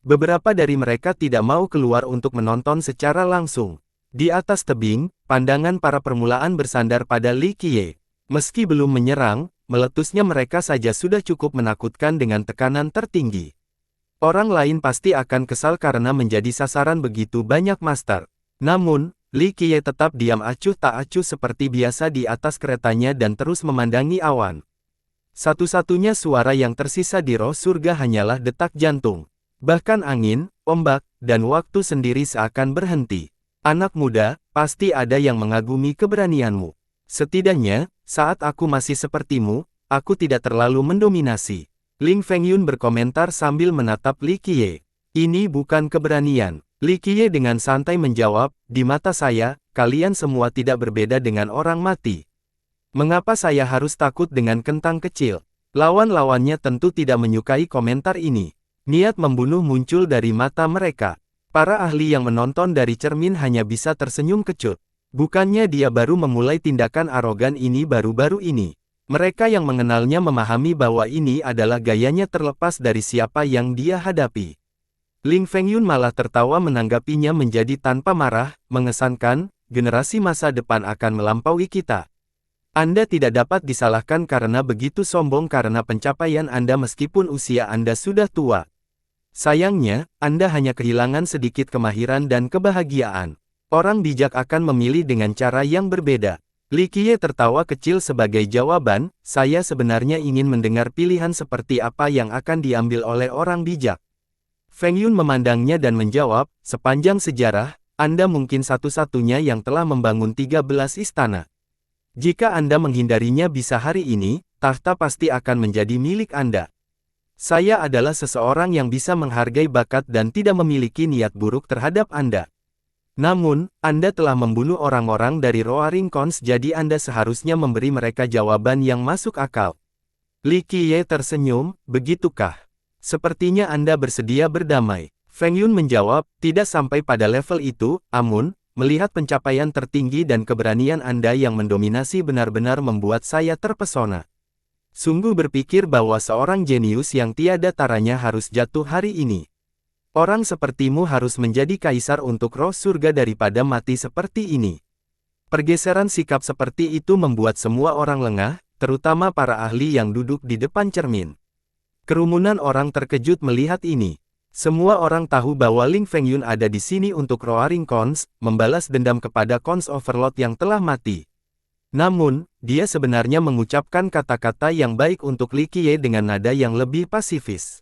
Beberapa dari mereka tidak mau keluar untuk menonton secara langsung. Di atas tebing, pandangan para permulaan bersandar pada Li Qiye. Meski belum menyerang, meletusnya mereka saja sudah cukup menakutkan dengan tekanan tertinggi. Orang lain pasti akan kesal karena menjadi sasaran begitu banyak master. Namun, Li Qiye tetap diam acuh tak acuh seperti biasa di atas keretanya dan terus memandangi awan. Satu-satunya suara yang tersisa di roh surga hanyalah detak jantung. Bahkan angin, ombak, dan waktu sendiri seakan berhenti. Anak muda, pasti ada yang mengagumi keberanianmu. Setidaknya, saat aku masih sepertimu, aku tidak terlalu mendominasi. Ling Feng Yun berkomentar sambil menatap Li Qiye. Ini bukan keberanian. Li Qiye dengan santai menjawab, di mata saya, kalian semua tidak berbeda dengan orang mati. Mengapa saya harus takut dengan kentang kecil? Lawan-lawannya tentu tidak menyukai komentar ini. Niat membunuh muncul dari mata mereka. Para ahli yang menonton dari cermin hanya bisa tersenyum kecut. Bukannya dia baru memulai tindakan arogan ini baru-baru ini. Mereka yang mengenalnya memahami bahwa ini adalah gayanya terlepas dari siapa yang dia hadapi. Ling Feng Yun malah tertawa menanggapinya menjadi tanpa marah, mengesankan, generasi masa depan akan melampaui kita. Anda tidak dapat disalahkan karena begitu sombong karena pencapaian Anda meskipun usia Anda sudah tua. Sayangnya, Anda hanya kehilangan sedikit kemahiran dan kebahagiaan. Orang bijak akan memilih dengan cara yang berbeda. Li Qiye tertawa kecil sebagai jawaban, saya sebenarnya ingin mendengar pilihan seperti apa yang akan diambil oleh orang bijak. Feng Yun memandangnya dan menjawab, sepanjang sejarah, Anda mungkin satu-satunya yang telah membangun 13 istana. Jika Anda menghindarinya bisa hari ini, tahta pasti akan menjadi milik Anda. Saya adalah seseorang yang bisa menghargai bakat dan tidak memiliki niat buruk terhadap Anda. Namun, Anda telah membunuh orang-orang dari Roaring Khons jadi Anda seharusnya memberi mereka jawaban yang masuk akal. Li Qiye tersenyum, begitukah? Sepertinya Anda bersedia berdamai. Feng Yun menjawab, tidak sampai pada level itu, Amun, melihat pencapaian tertinggi dan keberanian Anda yang mendominasi benar-benar membuat saya terpesona. Sungguh berpikir bahwa seorang jenius yang tiada taranya harus jatuh hari ini. Orang sepertimu harus menjadi kaisar untuk roh surga daripada mati seperti ini. Pergeseran sikap seperti itu membuat semua orang lengah, terutama para ahli yang duduk di depan cermin. Kerumunan orang terkejut melihat ini. Semua orang tahu bahwa Ling Fengyun ada di sini untuk Roaring Khons, membalas dendam kepada Khons Overlord yang telah mati. Namun, dia sebenarnya mengucapkan kata-kata yang baik untuk Li Qiye dengan nada yang lebih pasifis.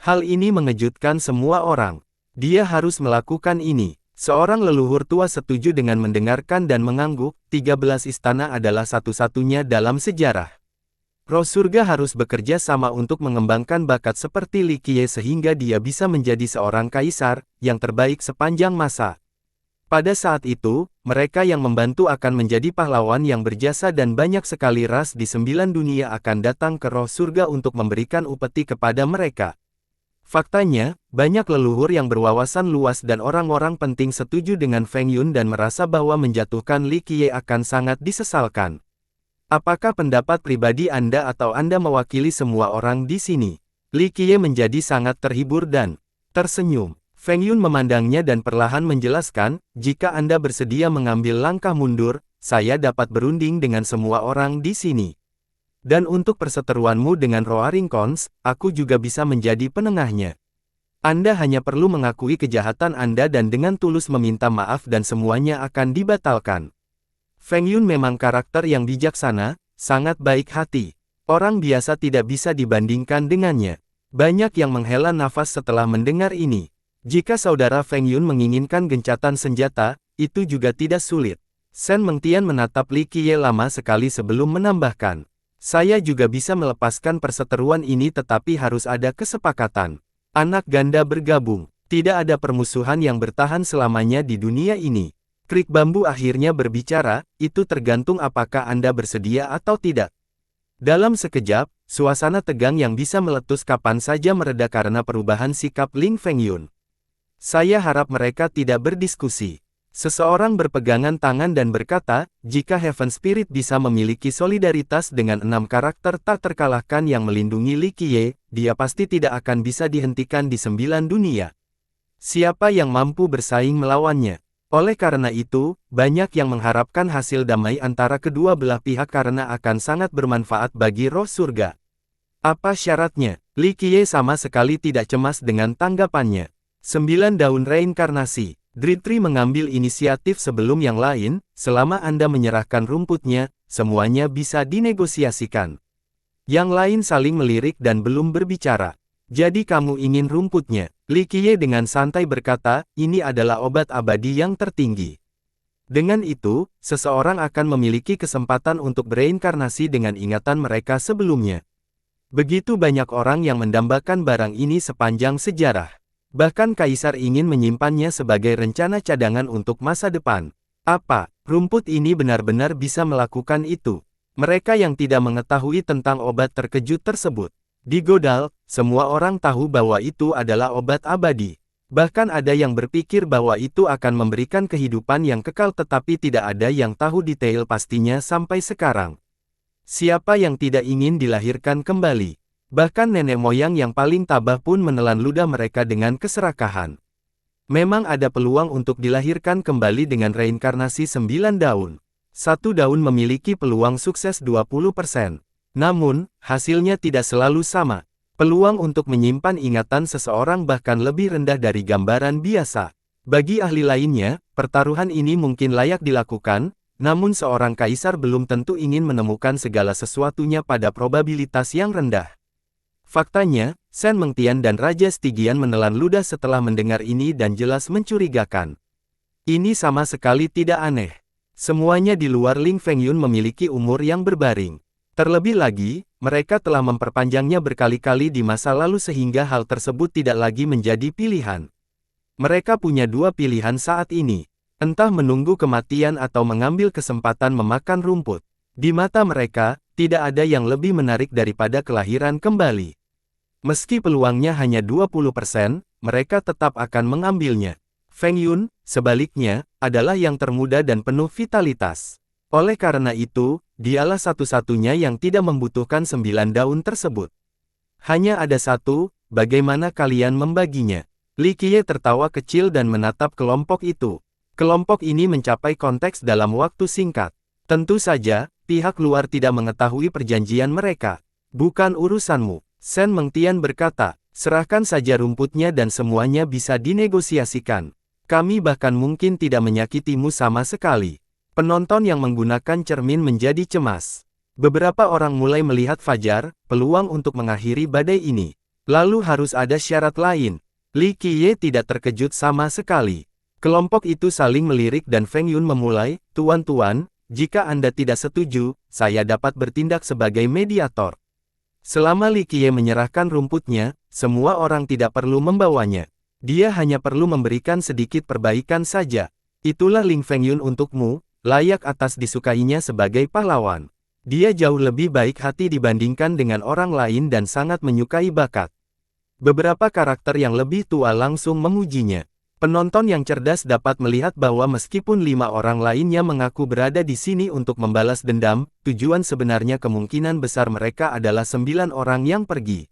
Hal ini mengejutkan semua orang. Dia harus melakukan ini. Seorang leluhur tua setuju dengan mendengarkan dan mengangguk, 13 istana adalah satu-satunya dalam sejarah. Roh surga harus bekerja sama untuk mengembangkan bakat seperti Li Qiye sehingga dia bisa menjadi seorang kaisar yang terbaik sepanjang masa. Pada saat itu, mereka yang membantu akan menjadi pahlawan yang berjasa dan banyak sekali ras di 9 dunia akan datang ke roh surga untuk memberikan upeti kepada mereka. Faktanya, banyak leluhur yang berwawasan luas dan orang-orang penting setuju dengan Feng Yun dan merasa bahwa menjatuhkan Li Qiye akan sangat disesalkan. Apakah pendapat pribadi Anda atau Anda mewakili semua orang di sini? Li Qiye menjadi sangat terhibur dan tersenyum. Feng Yun memandangnya dan perlahan menjelaskan, jika Anda bersedia mengambil langkah mundur, saya dapat berunding dengan semua orang di sini. Dan untuk perseteruanmu dengan Roaring Khons, aku juga bisa menjadi penengahnya. Anda hanya perlu mengakui kejahatan Anda dan dengan tulus meminta maaf dan semuanya akan dibatalkan. Feng Yun memang karakter yang bijaksana, sangat baik hati. Orang biasa tidak bisa dibandingkan dengannya. Banyak yang menghela nafas setelah mendengar ini. Jika saudara Feng Yun menginginkan gencatan senjata, itu juga tidak sulit. Shen Mengtian menatap Li Qiye lama sekali sebelum menambahkan. Saya juga bisa melepaskan perseteruan ini tetapi harus ada kesepakatan. Anak ganda bergabung. Tidak ada permusuhan yang bertahan selamanya di dunia ini. Krik Bambu akhirnya berbicara, itu tergantung apakah Anda bersedia atau tidak. Dalam sekejap, suasana tegang yang bisa meletus kapan saja mereda karena perubahan sikap Ling Fengyun. Saya harap mereka tidak berdiskusi. Seseorang berpegangan tangan dan berkata, jika Heaven Spirit bisa memiliki solidaritas dengan 6 karakter tak terkalahkan yang melindungi Li Qiye, dia pasti tidak akan bisa dihentikan di 9 dunia. Siapa yang mampu bersaing melawannya? Oleh karena itu, banyak yang mengharapkan hasil damai antara kedua belah pihak karena akan sangat bermanfaat bagi roh surga. Apa syaratnya? Li Qiye sama sekali tidak cemas dengan tanggapannya. 9 daun reinkarnasi. Dritri mengambil inisiatif sebelum yang lain, selama Anda menyerahkan rumputnya, semuanya bisa dinegosiasikan. Yang lain saling melirik dan belum berbicara. Jadi kamu ingin rumputnya? Li Qiye dengan santai berkata, ini adalah obat abadi yang tertinggi. Dengan itu, seseorang akan memiliki kesempatan untuk bereinkarnasi dengan ingatan mereka sebelumnya. Begitu banyak orang yang mendambakan barang ini sepanjang sejarah. Bahkan Kaisar ingin menyimpannya sebagai rencana cadangan untuk masa depan. Apa, rumput ini benar-benar bisa melakukan itu? Mereka yang tidak mengetahui tentang obat terkejut tersebut. Di Godal, semua orang tahu bahwa itu adalah obat abadi. Bahkan ada yang berpikir bahwa itu akan memberikan kehidupan yang kekal tetapi tidak ada yang tahu detail pastinya sampai sekarang. Siapa yang tidak ingin dilahirkan kembali? Bahkan nenek moyang yang paling tabah pun menelan ludah mereka dengan keserakahan. Memang ada peluang untuk dilahirkan kembali dengan reinkarnasi 9 daun. Satu daun memiliki peluang sukses 20%. Namun, hasilnya tidak selalu sama. Peluang untuk menyimpan ingatan seseorang bahkan lebih rendah dari gambaran biasa. Bagi ahli lainnya, pertaruhan ini mungkin layak dilakukan, namun seorang kaisar belum tentu ingin menemukan segala sesuatunya pada probabilitas yang rendah. Faktanya, Shen Mengtian dan Raja Stygian menelan ludah setelah mendengar ini dan jelas mencurigakan. Ini sama sekali tidak aneh. Semuanya di luar Ling Fengyun memiliki umur yang berbaring. Terlebih lagi, mereka telah memperpanjangnya berkali-kali di masa lalu sehingga hal tersebut tidak lagi menjadi pilihan. Mereka punya dua pilihan saat ini. Entah menunggu kematian atau mengambil kesempatan memakan rumput. Di mata mereka, tidak ada yang lebih menarik daripada kelahiran kembali. Meski peluangnya hanya 20%, mereka tetap akan mengambilnya. Feng Yun, sebaliknya, adalah yang termuda dan penuh vitalitas. Oleh karena itu, dialah satu-satunya yang tidak membutuhkan 9 daun tersebut. Hanya ada satu, bagaimana kalian membaginya? Li Qiye tertawa kecil dan menatap kelompok itu. Kelompok ini mencapai konteks dalam waktu singkat. Tentu saja, pihak luar tidak mengetahui perjanjian mereka. Bukan urusanmu. Sen Mengtian berkata, serahkan saja rumputnya dan semuanya bisa dinegosiasikan. Kami bahkan mungkin tidak menyakitimu sama sekali. Penonton yang menggunakan cermin menjadi cemas. Beberapa orang mulai melihat fajar, peluang untuk mengakhiri badai ini. Lalu harus ada syarat lain. Li Qiye tidak terkejut sama sekali. Kelompok itu saling melirik dan Feng Yun memulai, "Tuan-tuan, jika Anda tidak setuju, saya dapat bertindak sebagai mediator." Selama Li Qiye menyerahkan rumputnya, semua orang tidak perlu membawanya. Dia hanya perlu memberikan sedikit perbaikan saja. Itulah Ling Feng Yun untukmu, layak atas disukainya sebagai pahlawan. Dia jauh lebih baik hati dibandingkan dengan orang lain dan sangat menyukai bakat. Beberapa karakter yang lebih tua langsung memujinya. Penonton yang cerdas dapat melihat bahwa meskipun 5 orang lainnya mengaku berada di sini untuk membalas dendam, tujuan sebenarnya kemungkinan besar mereka adalah 9 orang yang pergi.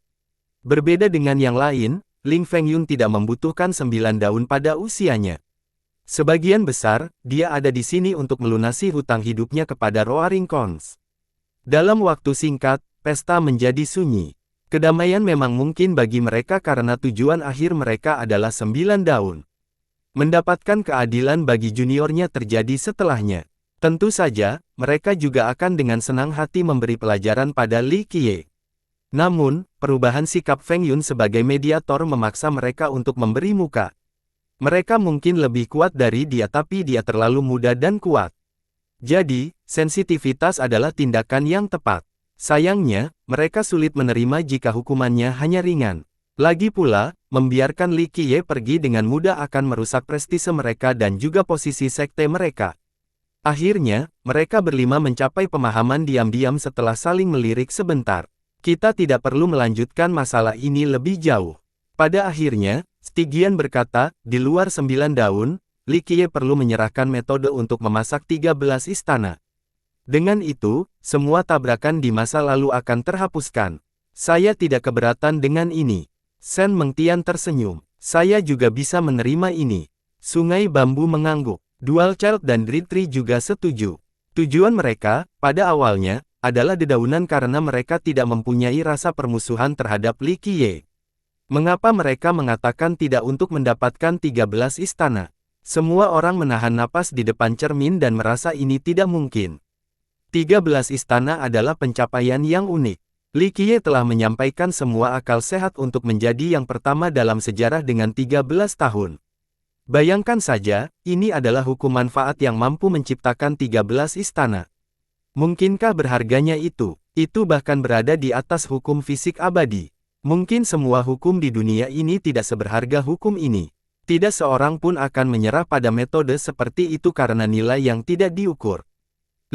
Berbeda dengan yang lain, Ling Feng Yun tidak membutuhkan 9 daun pada usianya. Sebagian besar, dia ada di sini untuk melunasi hutang hidupnya kepada Roaring Khons. Dalam waktu singkat, pesta menjadi sunyi. Kedamaian memang mungkin bagi mereka karena tujuan akhir mereka adalah 9 daun. Mendapatkan keadilan bagi juniornya terjadi setelahnya. Tentu saja, mereka juga akan dengan senang hati memberi pelajaran pada Li Qiye. Namun, perubahan sikap Feng Yun sebagai mediator memaksa mereka untuk memberi muka. Mereka mungkin lebih kuat dari dia tapi dia terlalu muda dan kuat. Jadi, sensitivitas adalah tindakan yang tepat. Sayangnya, mereka sulit menerima jika hukumannya hanya ringan. Lagi pula, membiarkan Li Qiye pergi dengan mudah akan merusak prestise mereka dan juga posisi sekte mereka. Akhirnya, mereka berlima mencapai pemahaman diam-diam setelah saling melirik sebentar. Kita tidak perlu melanjutkan masalah ini lebih jauh. Pada akhirnya, Stygian berkata, di luar 9 daun, Li Qiye perlu menyerahkan metode untuk memasak 13 istana. Dengan itu, semua tabrakan di masa lalu akan terhapuskan. Saya tidak keberatan dengan ini. Sen Mengtian tersenyum. Saya juga bisa menerima ini. Sungai Bambu mengangguk. Dual Child dan Dritri juga setuju. Tujuan mereka, pada awalnya, adalah dedaunan karena mereka tidak mempunyai rasa permusuhan terhadap Li Qiye. Mengapa mereka mengatakan tidak untuk mendapatkan 13 istana? Semua orang menahan napas di depan cermin dan merasa ini tidak mungkin. 13 istana adalah pencapaian yang unik. Li Qiye telah menyampaikan semua akal sehat untuk menjadi yang pertama dalam sejarah dengan 13 tahun. Bayangkan saja, ini adalah hukum manfaat yang mampu menciptakan 13 istana. Mungkinkah berharganya itu? Itu bahkan berada di atas hukum fisik abadi. Mungkin semua hukum di dunia ini tidak seberharga hukum ini. Tidak seorang pun akan menyerah pada metode seperti itu karena nilai yang tidak diukur.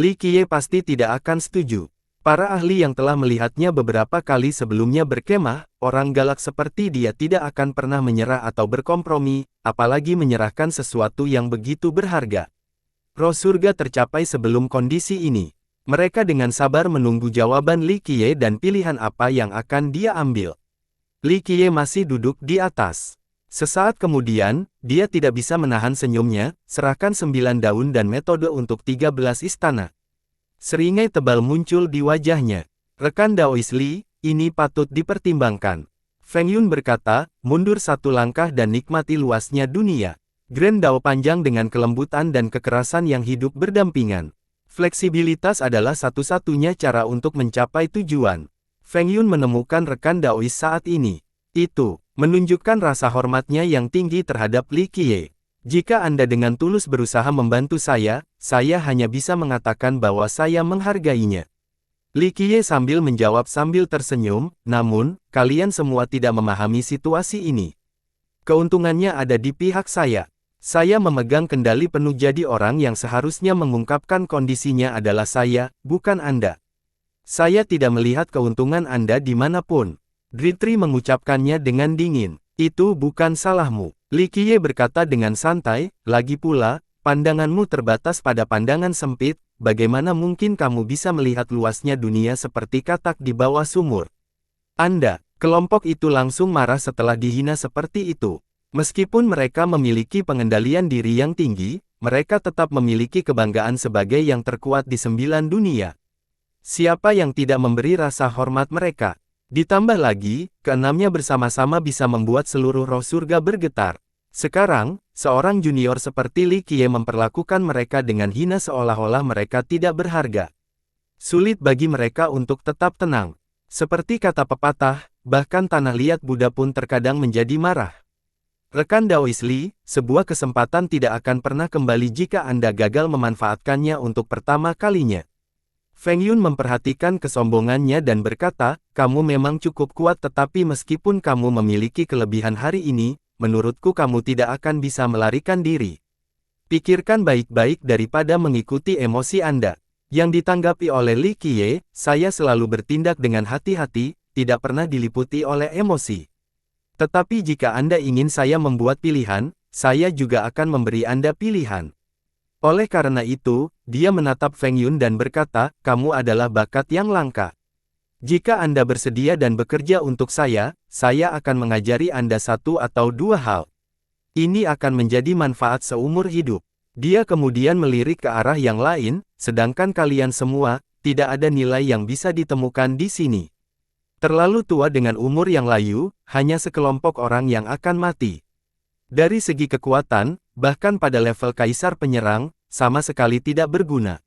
Li Qiye pasti tidak akan setuju. Para ahli yang telah melihatnya beberapa kali sebelumnya berkemah, orang galak seperti dia tidak akan pernah menyerah atau berkompromi, apalagi menyerahkan sesuatu yang begitu berharga. Roh surga tercapai sebelum kondisi ini. Mereka dengan sabar menunggu jawaban Li Qiye dan pilihan apa yang akan dia ambil. Li Qiye masih duduk di atas. Sesaat kemudian, dia tidak bisa menahan senyumnya, serahkan 9 daun dan metode untuk 13 istana. Seringai tebal muncul di wajahnya. Rekan Daois Li, ini patut dipertimbangkan. Feng Yun berkata, mundur satu langkah dan nikmati luasnya dunia. Grand Dao panjang dengan kelembutan dan kekerasan yang hidup berdampingan. Fleksibilitas adalah satu-satunya cara untuk mencapai tujuan. Feng Yun menemukan rekan Daois saat ini. Itu menunjukkan rasa hormatnya yang tinggi terhadap Li Qiye. Jika Anda dengan tulus berusaha membantu saya hanya bisa mengatakan bahwa saya menghargainya. Li Qiye sambil menjawab sambil tersenyum, namun, kalian semua tidak memahami situasi ini. Keuntungannya ada di pihak saya. Saya memegang kendali penuh jadi orang yang seharusnya mengungkapkan kondisinya adalah saya, bukan Anda. Saya tidak melihat keuntungan Anda dimanapun. Dritri mengucapkannya dengan dingin. Itu bukan salahmu. Li Qiye berkata dengan santai, lagi pula, pandanganmu terbatas pada pandangan sempit, bagaimana mungkin kamu bisa melihat luasnya dunia seperti katak di bawah sumur? Anda, kelompok itu langsung marah setelah dihina seperti itu. Meskipun mereka memiliki pengendalian diri yang tinggi, mereka tetap memiliki kebanggaan sebagai yang terkuat di 9 dunia. Siapa yang tidak memberi rasa hormat mereka? Ditambah lagi, keenamnya bersama-sama bisa membuat seluruh roh surga bergetar. Sekarang, seorang junior seperti Li Qiye memperlakukan mereka dengan hina seolah-olah mereka tidak berharga. Sulit bagi mereka untuk tetap tenang. Seperti kata pepatah, bahkan tanah liat Buddha pun terkadang menjadi marah. Rekan Daois Li, sebuah kesempatan tidak akan pernah kembali jika Anda gagal memanfaatkannya untuk pertama kalinya. Feng Yun memperhatikan kesombongannya dan berkata, kamu memang cukup kuat tetapi meskipun kamu memiliki kelebihan hari ini, menurutku kamu tidak akan bisa melarikan diri. Pikirkan baik-baik daripada mengikuti emosi Anda. Yang ditanggapi oleh Li Qiye, saya selalu bertindak dengan hati-hati, tidak pernah diliputi oleh emosi. Tetapi jika Anda ingin saya membuat pilihan, saya juga akan memberi Anda pilihan. Oleh karena itu, dia menatap Feng Yun dan berkata, kamu adalah bakat yang langka. Jika Anda bersedia dan bekerja untuk saya akan mengajari Anda satu atau dua hal. Ini akan menjadi manfaat seumur hidup. Dia kemudian melirik ke arah yang lain, sedangkan kalian semua, tidak ada nilai yang bisa ditemukan di sini. Terlalu tua dengan umur yang layu, hanya sekelompok orang yang akan mati. Dari segi kekuatan, bahkan pada level kaisar penyerang, sama sekali tidak berguna.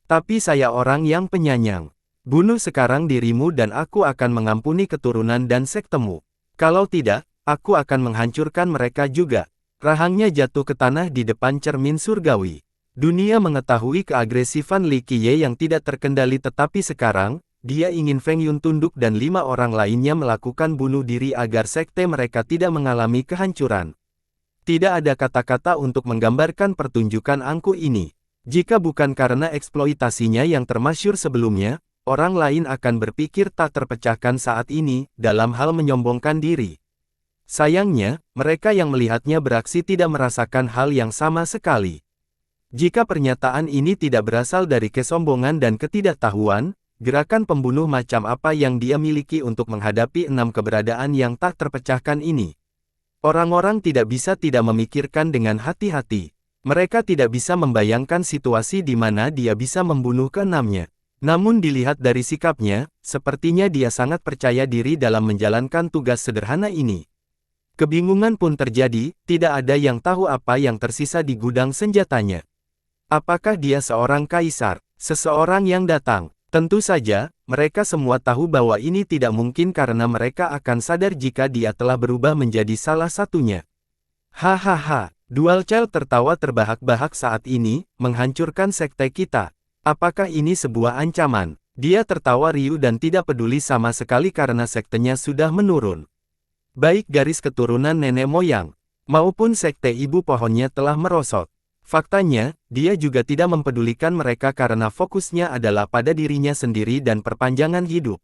Tapi saya orang yang penyayang. Bunuh sekarang dirimu dan aku akan mengampuni keturunan dan sektemu. Kalau tidak, aku akan menghancurkan mereka juga. Rahangnya jatuh ke tanah di depan cermin surgawi. Dunia mengetahui keagresifan Li Qiye yang tidak terkendali tetapi sekarang, dia ingin Feng Yun tunduk dan 5 orang lainnya melakukan bunuh diri agar sekte mereka tidak mengalami kehancuran. Tidak ada kata-kata untuk menggambarkan pertunjukan angkuh ini. Jika bukan karena eksploitasinya yang termasyhur sebelumnya, orang lain akan berpikir tak terpecahkan saat ini, dalam hal menyombongkan diri. Sayangnya, mereka yang melihatnya beraksi tidak merasakan hal yang sama sekali. Jika pernyataan ini tidak berasal dari kesombongan dan ketidaktahuan, gerakan pembunuh macam apa yang dia miliki untuk menghadapi 6 keberadaan yang tak terpecahkan ini? Orang-orang tidak bisa tidak memikirkan dengan hati-hati. Mereka tidak bisa membayangkan situasi di mana dia bisa membunuh keenamnya. Namun dilihat dari sikapnya, sepertinya dia sangat percaya diri dalam menjalankan tugas sederhana ini. Kebingungan pun terjadi, tidak ada yang tahu apa yang tersisa di gudang senjatanya. Apakah dia seorang kaisar? Seseorang yang datang? Tentu saja, mereka semua tahu bahwa ini tidak mungkin karena mereka akan sadar jika dia telah berubah menjadi salah satunya. Hahaha, Dual Child tertawa terbahak-bahak saat ini, menghancurkan sekte kita. Apakah ini sebuah ancaman? Dia tertawa riuh dan tidak peduli sama sekali karena sektenya sudah menurun. Baik garis keturunan nenek moyang, maupun sekte ibu pohonnya telah merosot. Faktanya, dia juga tidak mempedulikan mereka karena fokusnya adalah pada dirinya sendiri dan perpanjangan hidup.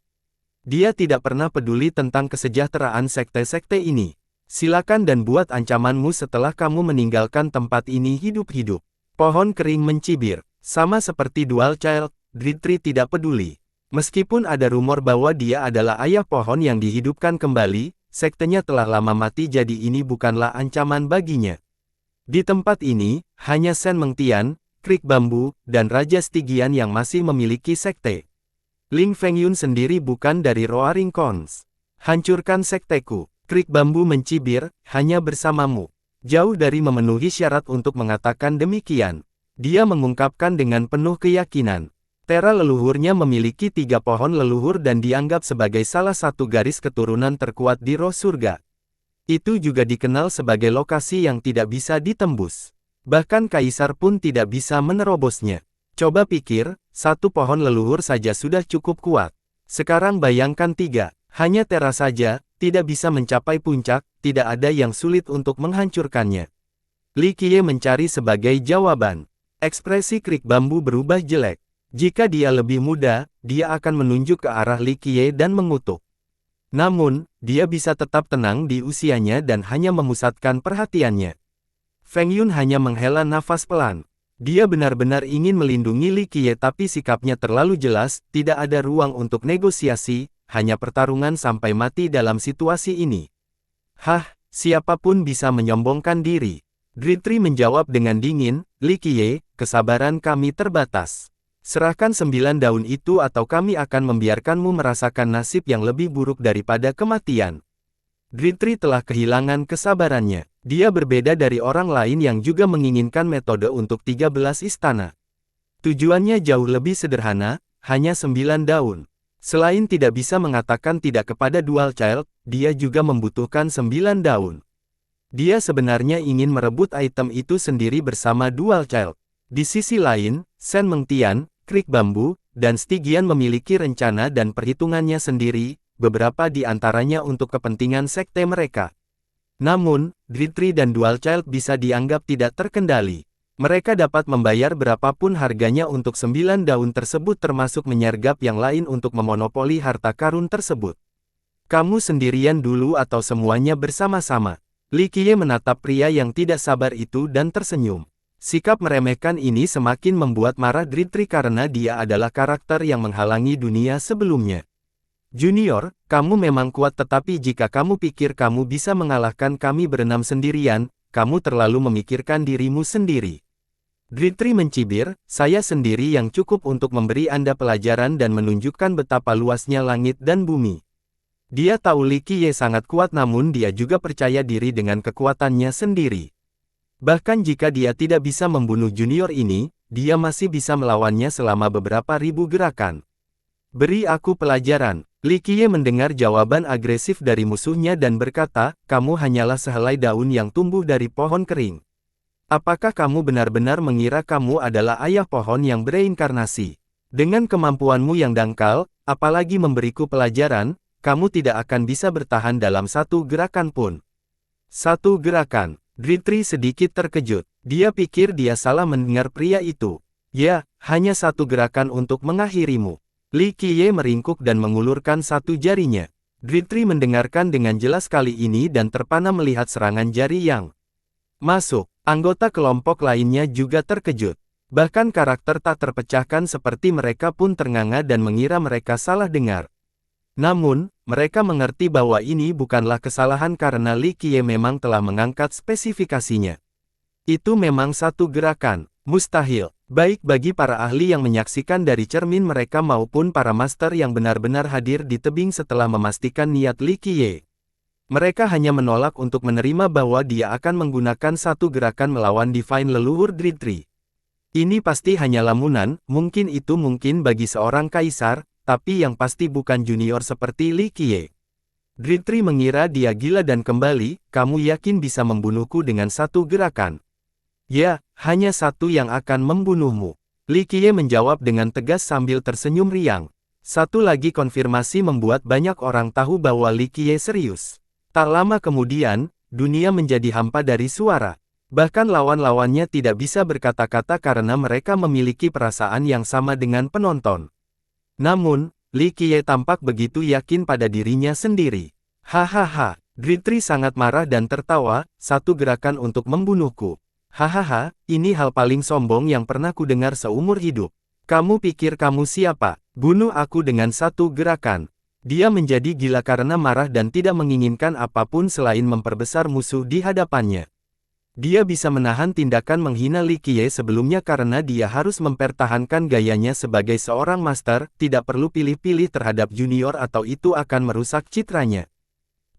Dia tidak pernah peduli tentang kesejahteraan sekte-sekte ini. Silakan dan buat ancamanmu setelah kamu meninggalkan tempat ini hidup-hidup. Pohon kering mencibir. Sama seperti Dual Child, Dritri tidak peduli. Meskipun ada rumor bahwa dia adalah ayah pohon yang dihidupkan kembali, sektenya telah lama mati jadi ini bukanlah ancaman baginya. Di tempat ini, hanya Shen Mengtian, Krik Bambu, dan Raja Stygian yang masih memiliki sekte. Ling Fengyun sendiri bukan dari Roaring Khons. Hancurkan sekteku. Krik Bambu mencibir, hanya bersamamu. Jauh dari memenuhi syarat untuk mengatakan demikian. Dia mengungkapkan dengan penuh keyakinan. Tera leluhurnya memiliki 3 pohon leluhur dan dianggap sebagai salah satu garis keturunan terkuat di roh surga. Itu juga dikenal sebagai lokasi yang tidak bisa ditembus. Bahkan kaisar pun tidak bisa menerobosnya. Coba pikir, 1 pohon leluhur saja sudah cukup kuat. Sekarang bayangkan 3, hanya Tera saja, tidak bisa mencapai puncak, tidak ada yang sulit untuk menghancurkannya. Li Qiye mencari sebagai jawaban. Ekspresi Krik Bambu berubah jelek. Jika dia lebih muda, dia akan menunjuk ke arah Li Qiye dan mengutuk. Namun, dia bisa tetap tenang di usianya dan hanya memusatkan perhatiannya. Feng Yun hanya menghela nafas pelan. Dia benar-benar ingin melindungi Li Qiye tapi sikapnya terlalu jelas, tidak ada ruang untuk negosiasi, hanya pertarungan sampai mati dalam situasi ini. Hah, siapapun bisa menyombongkan diri. Dritri menjawab dengan dingin, Li Qiye, kesabaran kami terbatas. Serahkan 9 daun itu atau kami akan membiarkanmu merasakan nasib yang lebih buruk daripada kematian. Dritri telah kehilangan kesabarannya. Dia berbeda dari orang lain yang juga menginginkan metode untuk 13 istana. Tujuannya jauh lebih sederhana, hanya 9 daun. Selain tidak bisa mengatakan tidak kepada Dual Child, dia juga membutuhkan 9 daun. Dia sebenarnya ingin merebut item itu sendiri bersama Dual Child. Di sisi lain, Shen Mengtian, Krik Bambu, dan Stygian memiliki rencana dan perhitungannya sendiri, beberapa di antaranya untuk kepentingan sekte mereka. Namun, Dritri dan Dual Child bisa dianggap tidak terkendali. Mereka dapat membayar berapapun harganya untuk 9 daun tersebut termasuk menyergap yang lain untuk memonopoli harta karun tersebut. Kamu sendirian dulu atau semuanya bersama-sama? Li Qiye menatap pria yang tidak sabar itu dan tersenyum. Sikap meremehkan ini semakin membuat marah Dritri karena dia adalah karakter yang menghalangi dunia sebelumnya. Junior, kamu memang kuat tetapi jika kamu pikir kamu bisa mengalahkan kami berenam sendirian, kamu terlalu memikirkan dirimu sendiri. Dritri mencibir, saya sendiri yang cukup untuk memberi Anda pelajaran dan menunjukkan betapa luasnya langit dan bumi. Dia tahu Li Qiye sangat kuat namun dia juga percaya diri dengan kekuatannya sendiri. Bahkan jika dia tidak bisa membunuh junior ini, dia masih bisa melawannya selama beberapa ribu gerakan. Beri aku pelajaran. Li Qiye mendengar jawaban agresif dari musuhnya dan berkata, kamu hanyalah sehelai daun yang tumbuh dari pohon kering. Apakah kamu benar-benar mengira kamu adalah ayah pohon yang bereinkarnasi? Dengan kemampuanmu yang dangkal, apalagi memberiku pelajaran, kamu tidak akan bisa bertahan dalam satu gerakan pun. Satu gerakan. Dritri sedikit terkejut. Dia pikir dia salah mendengar pria itu. Ya, hanya satu gerakan untuk mengakhirimu. Li Qiye meringkuk dan mengulurkan satu jarinya. Dritri mendengarkan dengan jelas kali ini dan terpana melihat serangan jari yang masuk. Anggota kelompok lainnya juga terkejut. Bahkan karakter tak terpecahkan seperti mereka pun ternganga dan mengira mereka salah dengar. Namun, mereka mengerti bahwa ini bukanlah kesalahan karena Li Qiye memang telah mengangkat spesifikasinya. Itu memang satu gerakan, mustahil, baik bagi para ahli yang menyaksikan dari cermin mereka maupun para master yang benar-benar hadir di tebing setelah memastikan niat Li Qiye. Mereka hanya menolak untuk menerima bahwa dia akan menggunakan satu gerakan melawan Divine leluhur Dritri. Ini pasti hanya lamunan, mungkin itu mungkin bagi seorang kaisar, tapi yang pasti bukan junior seperti Li Qiye. Dritri mengira dia gila dan kembali, kamu yakin bisa membunuhku dengan satu gerakan? Ya, hanya satu yang akan membunuhmu. Li Qiye menjawab dengan tegas sambil tersenyum riang. Satu lagi konfirmasi membuat banyak orang tahu bahwa Li Qiye serius. Tak lama kemudian, dunia menjadi hampa dari suara. Bahkan lawan-lawannya tidak bisa berkata-kata karena mereka memiliki perasaan yang sama dengan penonton. Namun, Li Qiye tampak begitu yakin pada dirinya sendiri. Hahaha, Dritri sangat marah dan tertawa, satu gerakan untuk membunuhku. Hahaha, ini hal paling sombong yang pernah kudengar seumur hidup. Kamu pikir kamu siapa? Bunuh aku dengan satu gerakan. Dia menjadi gila karena marah dan tidak menginginkan apapun selain memperbesar musuh di hadapannya. Dia bisa menahan tindakan menghina Li Qiye sebelumnya karena dia harus mempertahankan gayanya sebagai seorang master, tidak perlu pilih-pilih terhadap junior atau itu akan merusak citranya.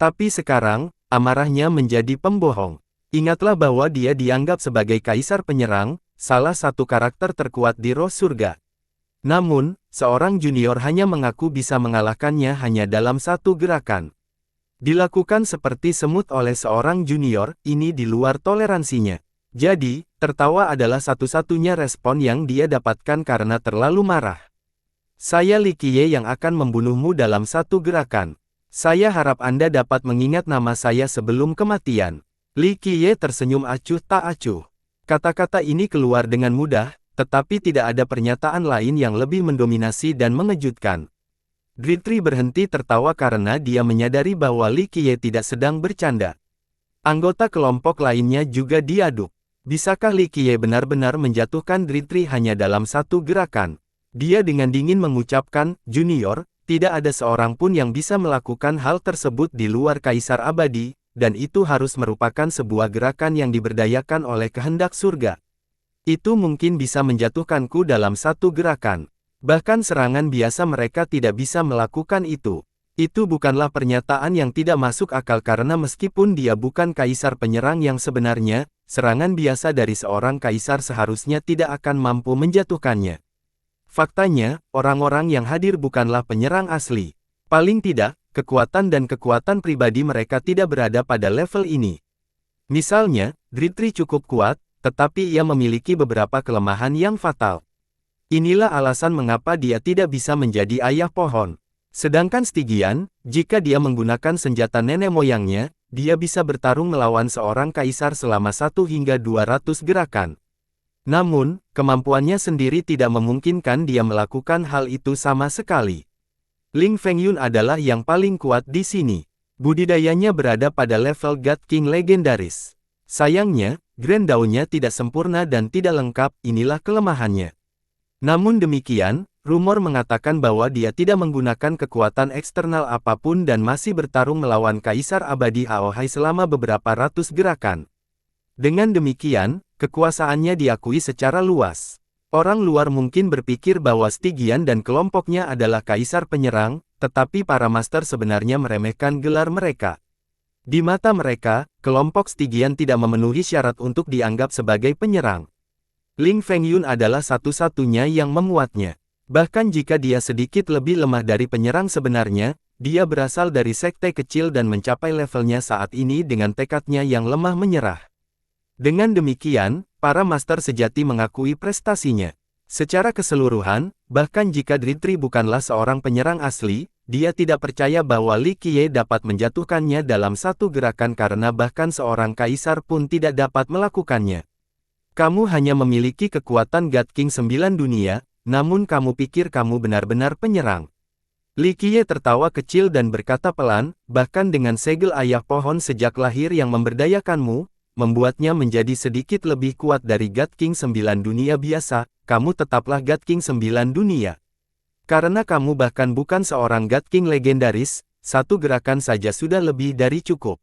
Tapi sekarang, amarahnya menjadi pembohong. Ingatlah bahwa dia dianggap sebagai kaisar penyerang, salah satu karakter terkuat di roh surga. Namun, seorang junior hanya mengaku bisa mengalahkannya hanya dalam satu gerakan. Dilakukan seperti semut oleh seorang junior, ini di luar toleransinya. Jadi, tertawa adalah satu-satunya respon yang dia dapatkan karena terlalu marah. Saya Li Qiye yang akan membunuhmu dalam satu gerakan. Saya harap Anda dapat mengingat nama saya sebelum kematian. Li Qiye tersenyum acuh tak acuh. Kata-kata ini keluar dengan mudah, tetapi tidak ada pernyataan lain yang lebih mendominasi dan mengejutkan. Dritri berhenti tertawa karena dia menyadari bahwa Li Qiye tidak sedang bercanda. Anggota kelompok lainnya juga diaduk. Bisakah Li Qiye benar-benar menjatuhkan Dritri hanya dalam satu gerakan? Dia dengan dingin mengucapkan, Junior, tidak ada seorang pun yang bisa melakukan hal tersebut di luar Kaisar Abadi, dan itu harus merupakan sebuah gerakan yang diberdayakan oleh kehendak surga. Itu mungkin bisa menjatuhkanku dalam satu gerakan. Bahkan serangan biasa mereka tidak bisa melakukan itu. Itu bukanlah pernyataan yang tidak masuk akal karena meskipun dia bukan kaisar penyerang yang sebenarnya, serangan biasa dari seorang kaisar seharusnya tidak akan mampu menjatuhkannya. Faktanya, orang-orang yang hadir bukanlah penyerang asli. Paling tidak, kekuatan dan kekuatan pribadi mereka tidak berada pada level ini. Misalnya, Dritri cukup kuat, tetapi ia memiliki beberapa kelemahan yang fatal. Inilah alasan mengapa dia tidak bisa menjadi ayah pohon. Sedangkan Stygian, jika dia menggunakan senjata nenek moyangnya, dia bisa bertarung melawan seorang kaisar selama 1 hingga 200 gerakan. Namun, kemampuannya sendiri tidak memungkinkan dia melakukan hal itu sama sekali. Ling Fengyun adalah yang paling kuat di sini. Budidayanya berada pada level God King legendaris. Sayangnya, Grand Dawn-nya tidak sempurna dan tidak lengkap, inilah kelemahannya. Namun demikian, rumor mengatakan bahwa dia tidak menggunakan kekuatan eksternal apapun dan masih bertarung melawan Kaisar Abadi Aohai selama beberapa ratus gerakan. Dengan demikian, kekuasaannya diakui secara luas. Orang luar mungkin berpikir bahwa Stygian dan kelompoknya adalah kaisar penyerang, tetapi para master sebenarnya meremehkan gelar mereka. Di mata mereka, kelompok Stygian tidak memenuhi syarat untuk dianggap sebagai penyerang. Ling Fengyun adalah satu-satunya yang memuatnya. Bahkan jika dia sedikit lebih lemah dari penyerang sebenarnya, dia berasal dari sekte kecil dan mencapai levelnya saat ini dengan tekadnya yang lemah menyerah. Dengan demikian, para master sejati mengakui prestasinya. Secara keseluruhan, bahkan jika Dritri bukanlah seorang penyerang asli, dia tidak percaya bahwa Li Qiye dapat menjatuhkannya dalam satu gerakan karena bahkan seorang kaisar pun tidak dapat melakukannya. Kamu hanya memiliki kekuatan God King 9 dunia, namun kamu pikir kamu benar-benar penyerang. Li Qiye tertawa kecil dan berkata pelan, bahkan dengan segel ayah pohon sejak lahir yang memberdayakanmu, membuatnya menjadi sedikit lebih kuat dari God King 9 dunia biasa, kamu tetaplah God King 9 dunia. Karena kamu bahkan bukan seorang God King legendaris, satu gerakan saja sudah lebih dari cukup.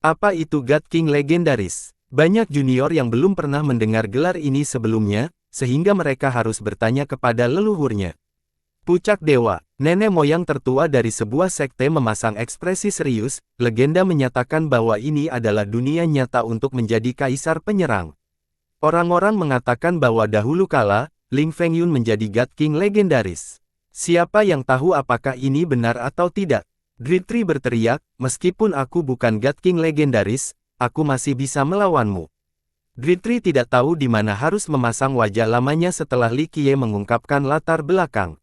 Apa itu God King legendaris? Banyak junior yang belum pernah mendengar gelar ini sebelumnya, sehingga mereka harus bertanya kepada leluhurnya. Pucak Dewa, nenek moyang tertua dari sebuah sekte memasang ekspresi serius, legenda menyatakan bahwa ini adalah dunia nyata untuk menjadi kaisar penyerang. Orang-orang mengatakan bahwa dahulu kala, Ling Fengyun menjadi God King legendaris. Siapa yang tahu apakah ini benar atau tidak? Dritri berteriak, meskipun aku bukan God King legendaris, aku masih bisa melawanmu. Dritri tidak tahu di mana harus memasang wajah lamanya setelah Li Qiye mengungkapkan latar belakang.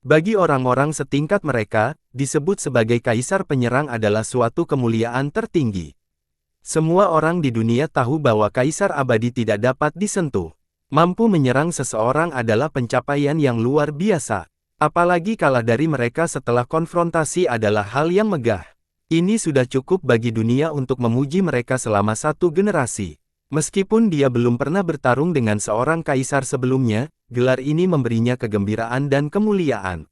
Bagi orang-orang setingkat mereka, disebut sebagai kaisar penyerang adalah suatu kemuliaan tertinggi. Semua orang di dunia tahu bahwa kaisar abadi tidak dapat disentuh. Mampu menyerang seseorang adalah pencapaian yang luar biasa. Apalagi kalah dari mereka setelah konfrontasi adalah hal yang megah. Ini sudah cukup bagi dunia untuk memuji mereka selama satu generasi. Meskipun dia belum pernah bertarung dengan seorang kaisar sebelumnya, gelar ini memberinya kegembiraan dan kemuliaan.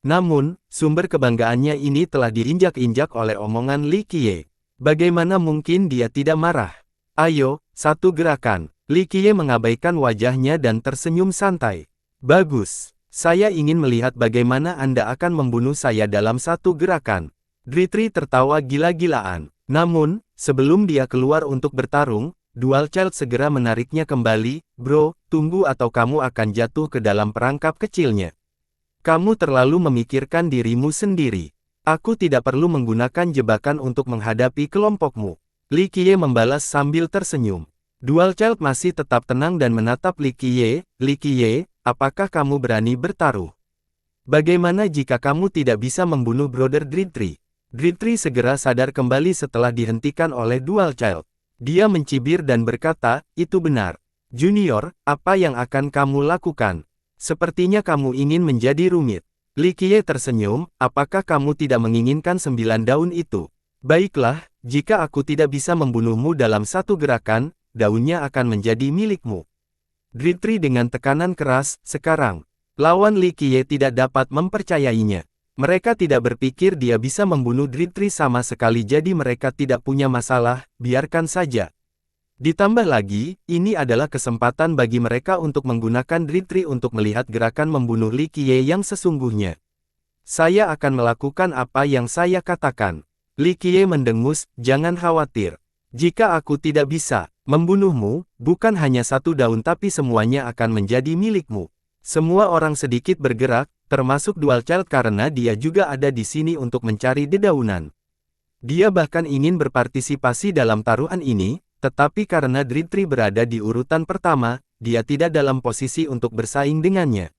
Namun, sumber kebanggaannya ini telah diinjak-injak oleh omongan Li Qiye. Bagaimana mungkin dia tidak marah? Ayo, satu gerakan. Li Qiye mengabaikan wajahnya dan tersenyum santai. Bagus. Saya ingin melihat bagaimana Anda akan membunuh saya dalam satu gerakan. Dritri tertawa gila-gilaan. Namun, sebelum dia keluar untuk bertarung, Dual Child segera menariknya kembali. Bro, tunggu atau kamu akan jatuh ke dalam perangkap kecilnya. Kamu terlalu memikirkan dirimu sendiri. Aku tidak perlu menggunakan jebakan untuk menghadapi kelompokmu. Li Qiye membalas sambil tersenyum. Dual Child masih tetap tenang dan menatap Li Qiye. Li Qiye, apakah kamu berani bertaruh? Bagaimana jika kamu tidak bisa membunuh Brother Dritri? Dritri segera sadar kembali setelah dihentikan oleh Dual Child. Dia mencibir dan berkata, itu benar. Junior, apa yang akan kamu lakukan? Sepertinya kamu ingin menjadi rumit. Li Qiye tersenyum, apakah kamu tidak menginginkan 9 daun itu? Baiklah, jika aku tidak bisa membunuhmu dalam satu gerakan, daunnya akan menjadi milikmu. Dritri dengan tekanan keras, sekarang. Lawan Li Qiye tidak dapat mempercayainya. Mereka tidak berpikir dia bisa membunuh Dritri sama sekali jadi mereka tidak punya masalah, biarkan saja. Ditambah lagi, ini adalah kesempatan bagi mereka untuk menggunakan Dritri untuk melihat gerakan membunuh Li Qiye yang sesungguhnya. Saya akan melakukan apa yang saya katakan. Li Qiye mendengus, jangan khawatir. Jika aku tidak bisa membunuhmu, bukan hanya satu daun tapi semuanya akan menjadi milikmu. Semua orang sedikit bergerak, termasuk Dual Child karena dia juga ada di sini untuk mencari dedaunan. Dia bahkan ingin berpartisipasi dalam taruhan ini, tetapi karena Dritri berada di urutan pertama, dia tidak dalam posisi untuk bersaing dengannya.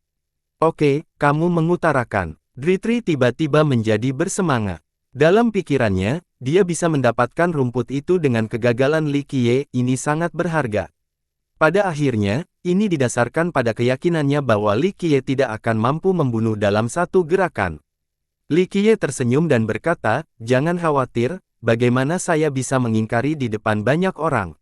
Oke, kamu mengutarakan. Dritri tiba-tiba menjadi bersemangat. Dalam pikirannya, dia bisa mendapatkan rumput itu dengan kegagalan Li Qiye, ini sangat berharga. Pada akhirnya, ini didasarkan pada keyakinannya bahwa Li Qiye tidak akan mampu membunuh dalam satu gerakan. Li Qiye tersenyum dan berkata, jangan khawatir, bagaimana saya bisa mengingkari di depan banyak orang?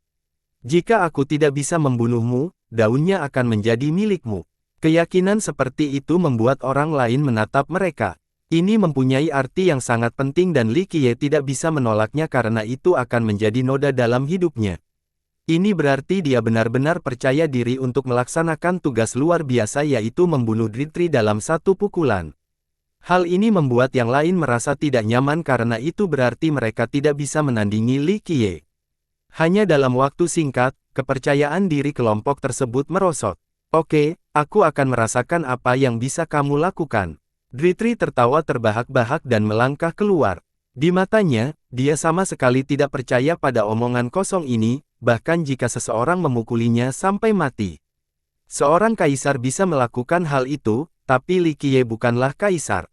Jika aku tidak bisa membunuhmu, daunnya akan menjadi milikmu. Keyakinan seperti itu membuat orang lain menatap mereka. Ini mempunyai arti yang sangat penting dan Li Qiye tidak bisa menolaknya karena itu akan menjadi noda dalam hidupnya. Ini berarti dia benar-benar percaya diri untuk melaksanakan tugas luar biasa yaitu membunuh Dritri dalam satu pukulan. Hal ini membuat yang lain merasa tidak nyaman karena itu berarti mereka tidak bisa menandingi Li Qiye. Hanya dalam waktu singkat, kepercayaan diri kelompok tersebut merosot. Oke, aku akan merasakan apa yang bisa kamu lakukan. Dritri tertawa terbahak-bahak dan melangkah keluar. Di matanya, dia sama sekali tidak percaya pada omongan kosong ini, bahkan jika seseorang memukulinya sampai mati. Seorang kaisar bisa melakukan hal itu, tapi Li Qiye bukanlah kaisar.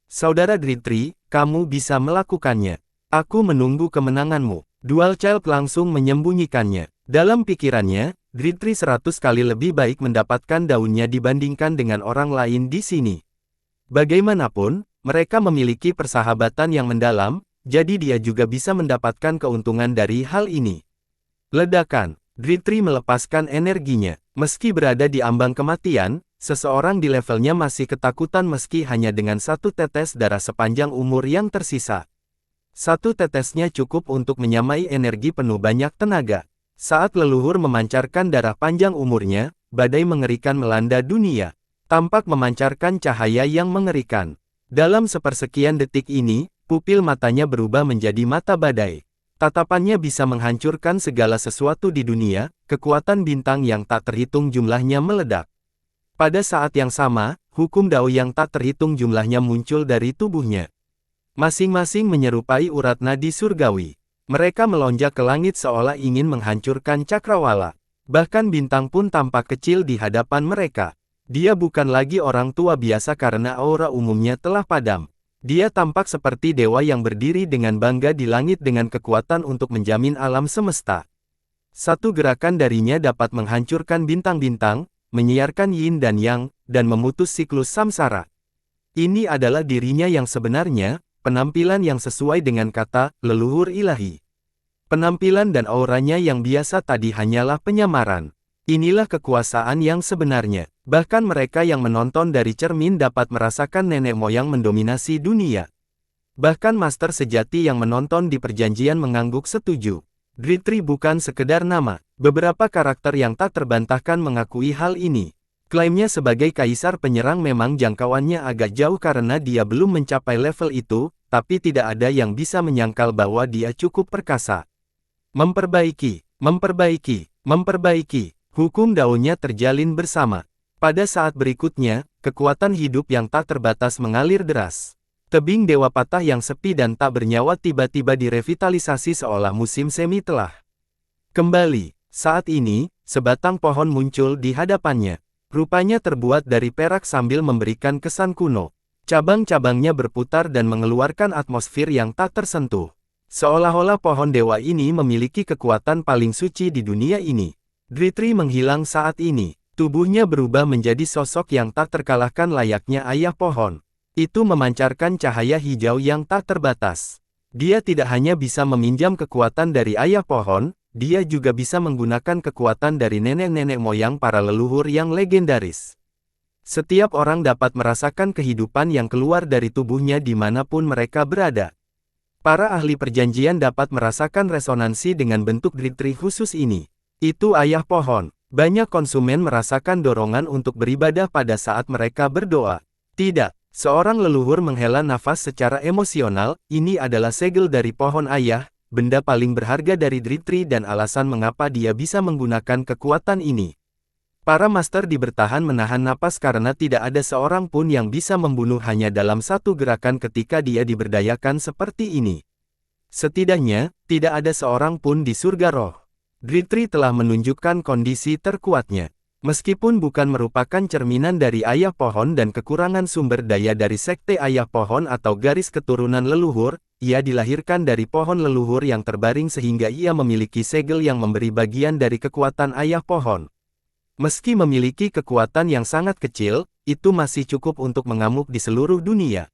Saudara Dritri, kamu bisa melakukannya. Aku menunggu kemenanganmu. Dual Child langsung menyembunyikannya. Dalam pikirannya, Dritri 100 kali lebih baik mendapatkan daunnya dibandingkan dengan orang lain di sini. Bagaimanapun, mereka memiliki persahabatan yang mendalam, jadi dia juga bisa mendapatkan keuntungan dari hal ini. Ledakan. Dritri melepaskan energinya. Meski berada di ambang kematian, seseorang di levelnya masih ketakutan meski hanya dengan satu tetes darah sepanjang umur yang tersisa. Satu tetesnya cukup untuk menyamai energi penuh banyak tenaga. Saat leluhur memancarkan darah panjang umurnya, badai mengerikan melanda dunia. Tampak memancarkan cahaya yang mengerikan. Dalam sepersekian detik ini, pupil matanya berubah menjadi mata badai. Tatapannya bisa menghancurkan segala sesuatu di dunia, kekuatan bintang yang tak terhitung jumlahnya meledak. Pada saat yang sama, hukum Dao yang tak terhitung jumlahnya muncul dari tubuhnya. Masing-masing menyerupai urat nadi surgawi. Mereka melonjak ke langit seolah ingin menghancurkan cakrawala. Bahkan bintang pun tampak kecil di hadapan mereka. Dia bukan lagi orang tua biasa karena aura umumnya telah padam. Dia tampak seperti dewa yang berdiri dengan bangga di langit dengan kekuatan untuk menjamin alam semesta. Satu gerakan darinya dapat menghancurkan bintang-bintang, menyiarkan yin dan yang, dan memutus siklus samsara. Ini adalah dirinya yang sebenarnya, penampilan yang sesuai dengan kata, leluhur ilahi. Penampilan dan auranya yang biasa tadi hanyalah penyamaran. Inilah kekuasaan yang sebenarnya. Bahkan mereka yang menonton dari cermin dapat merasakan nenek moyang mendominasi dunia. Bahkan master sejati yang menonton di perjanjian mengangguk setuju. Dritri bukan sekedar nama. Beberapa karakter yang tak terbantahkan mengakui hal ini. Klaimnya sebagai kaisar penyerang memang jangkauannya agak jauh karena dia belum mencapai level itu, tapi tidak ada yang bisa menyangkal bahwa dia cukup perkasa. Memperbaiki, memperbaiki, memperbaiki. Hukum daunnya terjalin bersama. Pada saat berikutnya, kekuatan hidup yang tak terbatas mengalir deras. Tebing dewa patah yang sepi dan tak bernyawa tiba-tiba direvitalisasi seolah musim semi telah kembali. Saat ini, sebatang pohon muncul di hadapannya. Rupanya terbuat dari perak sambil memberikan kesan kuno. Cabang-cabangnya berputar dan mengeluarkan atmosfer yang tak tersentuh. Seolah-olah pohon dewa ini memiliki kekuatan paling suci di dunia ini. Dritri menghilang saat ini. Tubuhnya berubah menjadi sosok yang tak terkalahkan layaknya ayah pohon. Itu memancarkan cahaya hijau yang tak terbatas. Dia tidak hanya bisa meminjam kekuatan dari ayah pohon, dia juga bisa menggunakan kekuatan dari nenek-nenek moyang para leluhur yang legendaris. Setiap orang dapat merasakan kehidupan yang keluar dari tubuhnya dimanapun mereka berada. Para ahli perjanjian dapat merasakan resonansi dengan bentuk Dritri khusus ini. Itu ayah pohon. Banyak konsumen merasakan dorongan untuk beribadah pada saat mereka berdoa. Tidak, seorang leluhur menghela nafas secara emosional, ini adalah segel dari pohon ayah, benda paling berharga dari Dritri dan alasan mengapa dia bisa menggunakan kekuatan ini. Para master bertahan menahan napas karena tidak ada seorang pun yang bisa membunuh hanya dalam satu gerakan ketika dia diberdayakan seperti ini. Setidaknya, tidak ada seorang pun di surga roh. Dritri telah menunjukkan kondisi terkuatnya. Meskipun bukan merupakan cerminan dari ayah pohon dan kekurangan sumber daya dari sekte ayah pohon atau garis keturunan leluhur, ia dilahirkan dari pohon leluhur yang terbaring sehingga ia memiliki segel yang memberi bagian dari kekuatan ayah pohon. Meski memiliki kekuatan yang sangat kecil, itu masih cukup untuk mengamuk di seluruh dunia.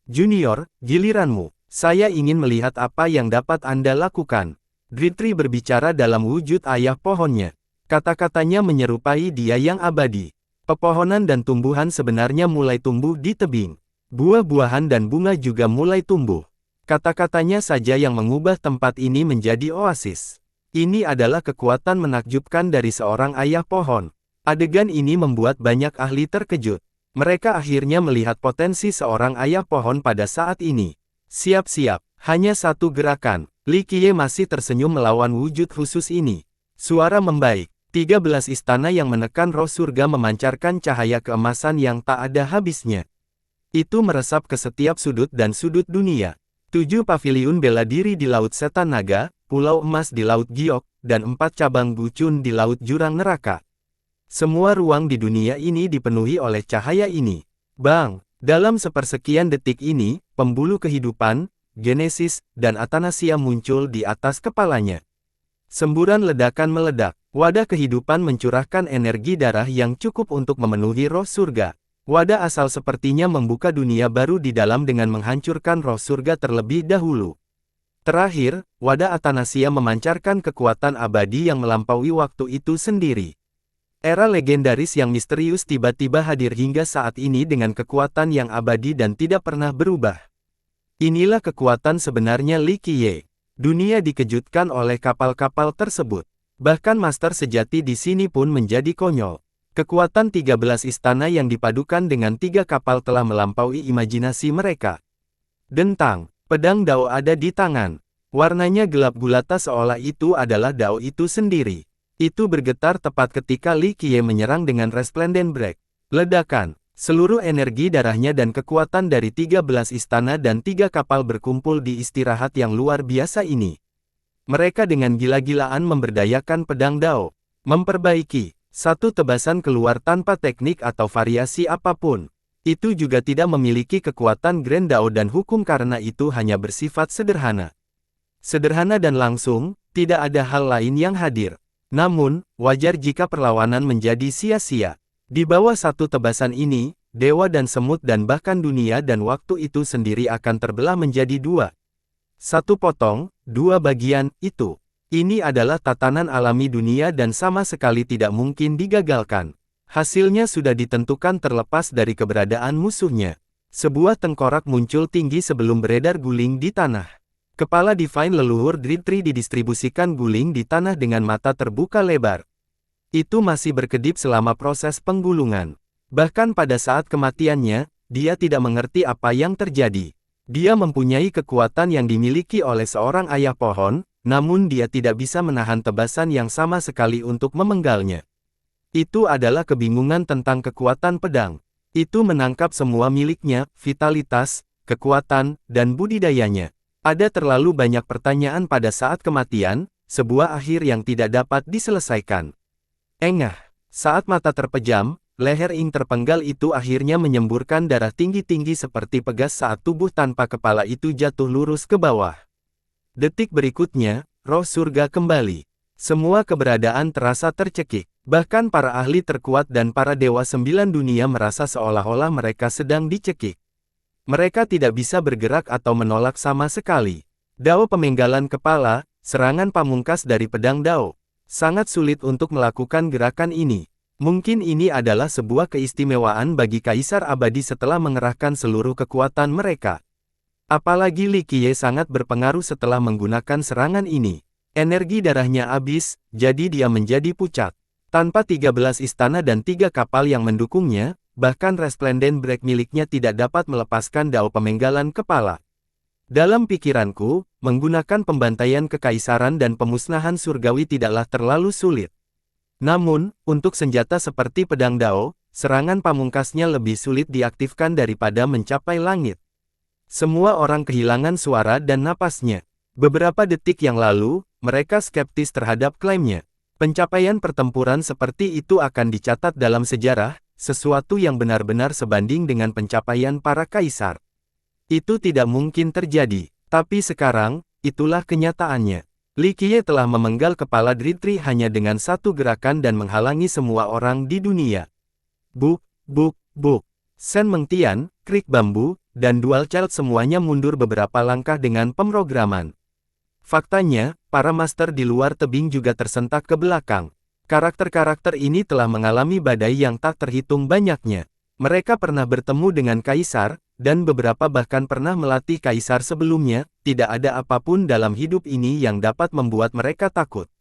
Junior, giliranmu. Saya ingin melihat apa yang dapat Anda lakukan. Dritri berbicara dalam wujud ayah pohonnya. Kata-katanya menyerupai dia yang abadi. Pepohonan dan tumbuhan sebenarnya mulai tumbuh di tebing. Buah-buahan dan bunga juga mulai tumbuh. Kata-katanya saja yang mengubah tempat ini menjadi oasis. Ini adalah kekuatan menakjubkan dari seorang ayah pohon. Adegan ini membuat banyak ahli terkejut. Mereka akhirnya melihat potensi seorang ayah pohon pada saat ini. Siap-siap, hanya satu gerakan. Li Qiye masih tersenyum melawan wujud khusus ini. Suara membaik. 13 istana yang menekan roh surga memancarkan cahaya keemasan yang tak ada habisnya. Itu meresap ke setiap sudut dan sudut dunia. 7 paviliun bela diri di Laut Setan Naga, Pulau Emas di Laut Giok, dan 4 cabang Bucun di Laut Jurang Neraka. Semua ruang di dunia ini dipenuhi oleh cahaya ini. Bang! Dalam sepersekian detik ini, pembuluh kehidupan, Genesis, dan Atanasia muncul di atas kepalanya. Semburan ledakan meledak. Wadah kehidupan mencurahkan energi darah yang cukup untuk memenuhi roh surga. Wadah asal sepertinya membuka dunia baru di dalam dengan menghancurkan roh surga terlebih dahulu. Terakhir, wadah Atanasia memancarkan kekuatan abadi yang melampaui waktu itu sendiri. Era legendaris yang misterius tiba-tiba hadir hingga saat ini dengan kekuatan yang abadi dan tidak pernah berubah. Inilah kekuatan sebenarnya Li Qiye. Dunia dikejutkan oleh kapal-kapal tersebut. Bahkan master sejati di sini pun menjadi konyol. Kekuatan 13 istana yang dipadukan dengan 3 kapal telah melampaui imajinasi mereka. Dentang, pedang Dao ada di tangan. Warnanya gelap gulata seolah itu adalah Dao itu sendiri. Itu bergetar tepat ketika Li Qiye menyerang dengan Resplendent Break. Ledakan, seluruh energi darahnya dan kekuatan dari 13 istana dan 3 kapal berkumpul di istirahat yang luar biasa ini. Mereka dengan gila-gilaan memberdayakan pedang Dao. Memperbaiki, satu tebasan keluar tanpa teknik atau variasi apapun. Itu juga tidak memiliki kekuatan Grand Dao dan hukum karena itu hanya bersifat sederhana. Sederhana dan langsung, tidak ada hal lain yang hadir. Namun, wajar jika perlawanan menjadi sia-sia. Di bawah satu tebasan ini, dewa dan semut dan bahkan dunia dan waktu itu sendiri akan terbelah menjadi 2. Satu potong, 2 bagian, itu. Ini adalah tatanan alami dunia dan sama sekali tidak mungkin digagalkan. Hasilnya sudah ditentukan terlepas dari keberadaan musuhnya. Sebuah tengkorak muncul tinggi sebelum beredar guling di tanah. Kepala Divine leluhur Dritri didistribusikan guling di tanah dengan mata terbuka lebar. Itu masih berkedip selama proses penggulungan. Bahkan pada saat kematiannya, dia tidak mengerti apa yang terjadi. Dia mempunyai kekuatan yang dimiliki oleh seorang ayah pohon, namun dia tidak bisa menahan tebasan yang sama sekali untuk memenggalnya. Itu adalah kebingungan tentang kekuatan pedang. Itu menangkap semua miliknya, vitalitas, kekuatan, dan budidayanya. Ada terlalu banyak pertanyaan pada saat kematian, sebuah akhir yang tidak dapat diselesaikan. Engah, saat mata terpejam, leher Ing terpenggal itu akhirnya menyemburkan darah tinggi-tinggi seperti pegas saat tubuh tanpa kepala itu jatuh lurus ke bawah. Detik berikutnya, roh surga kembali. Semua keberadaan terasa tercekik. Bahkan para ahli terkuat dan para dewa 9 dunia merasa seolah-olah mereka sedang dicekik. Mereka tidak bisa bergerak atau menolak sama sekali. Dao pemenggalan kepala, serangan pamungkas dari pedang Dao. Sangat sulit untuk melakukan gerakan ini. Mungkin ini adalah sebuah keistimewaan bagi Kaisar Abadi setelah mengerahkan seluruh kekuatan mereka. Apalagi Li Qiye sangat berpengaruh setelah menggunakan serangan ini. Energi darahnya habis, jadi dia menjadi pucat. Tanpa 13 istana dan 3 kapal yang mendukungnya, bahkan Resplendent Break miliknya tidak dapat melepaskan dao pemenggalan kepala. Dalam pikiranku, menggunakan pembantaian kekaisaran dan pemusnahan surgawi tidaklah terlalu sulit. Namun, untuk senjata seperti pedang dao, serangan pamungkasnya lebih sulit diaktifkan daripada mencapai langit. Semua orang kehilangan suara dan napasnya. Beberapa detik yang lalu, mereka skeptis terhadap klaimnya. Pencapaian pertempuran seperti itu akan dicatat dalam sejarah, sesuatu yang benar-benar sebanding dengan pencapaian para kaisar. Itu tidak mungkin terjadi. Tapi sekarang, itulah kenyataannya. Li Qiye telah memenggal kepala Dritri hanya dengan satu gerakan dan menghalangi semua orang di dunia. Buk, buk, buk. Shen Mengtian, Krik Bambu, dan Dual Child semuanya mundur beberapa langkah dengan pemrograman. Faktanya, para master di luar tebing juga tersentak ke belakang. Karakter-karakter ini telah mengalami badai yang tak terhitung banyaknya. Mereka pernah bertemu dengan kaisar, dan beberapa bahkan pernah melatih kaisar sebelumnya. Tidak ada apapun dalam hidup ini yang dapat membuat mereka takut.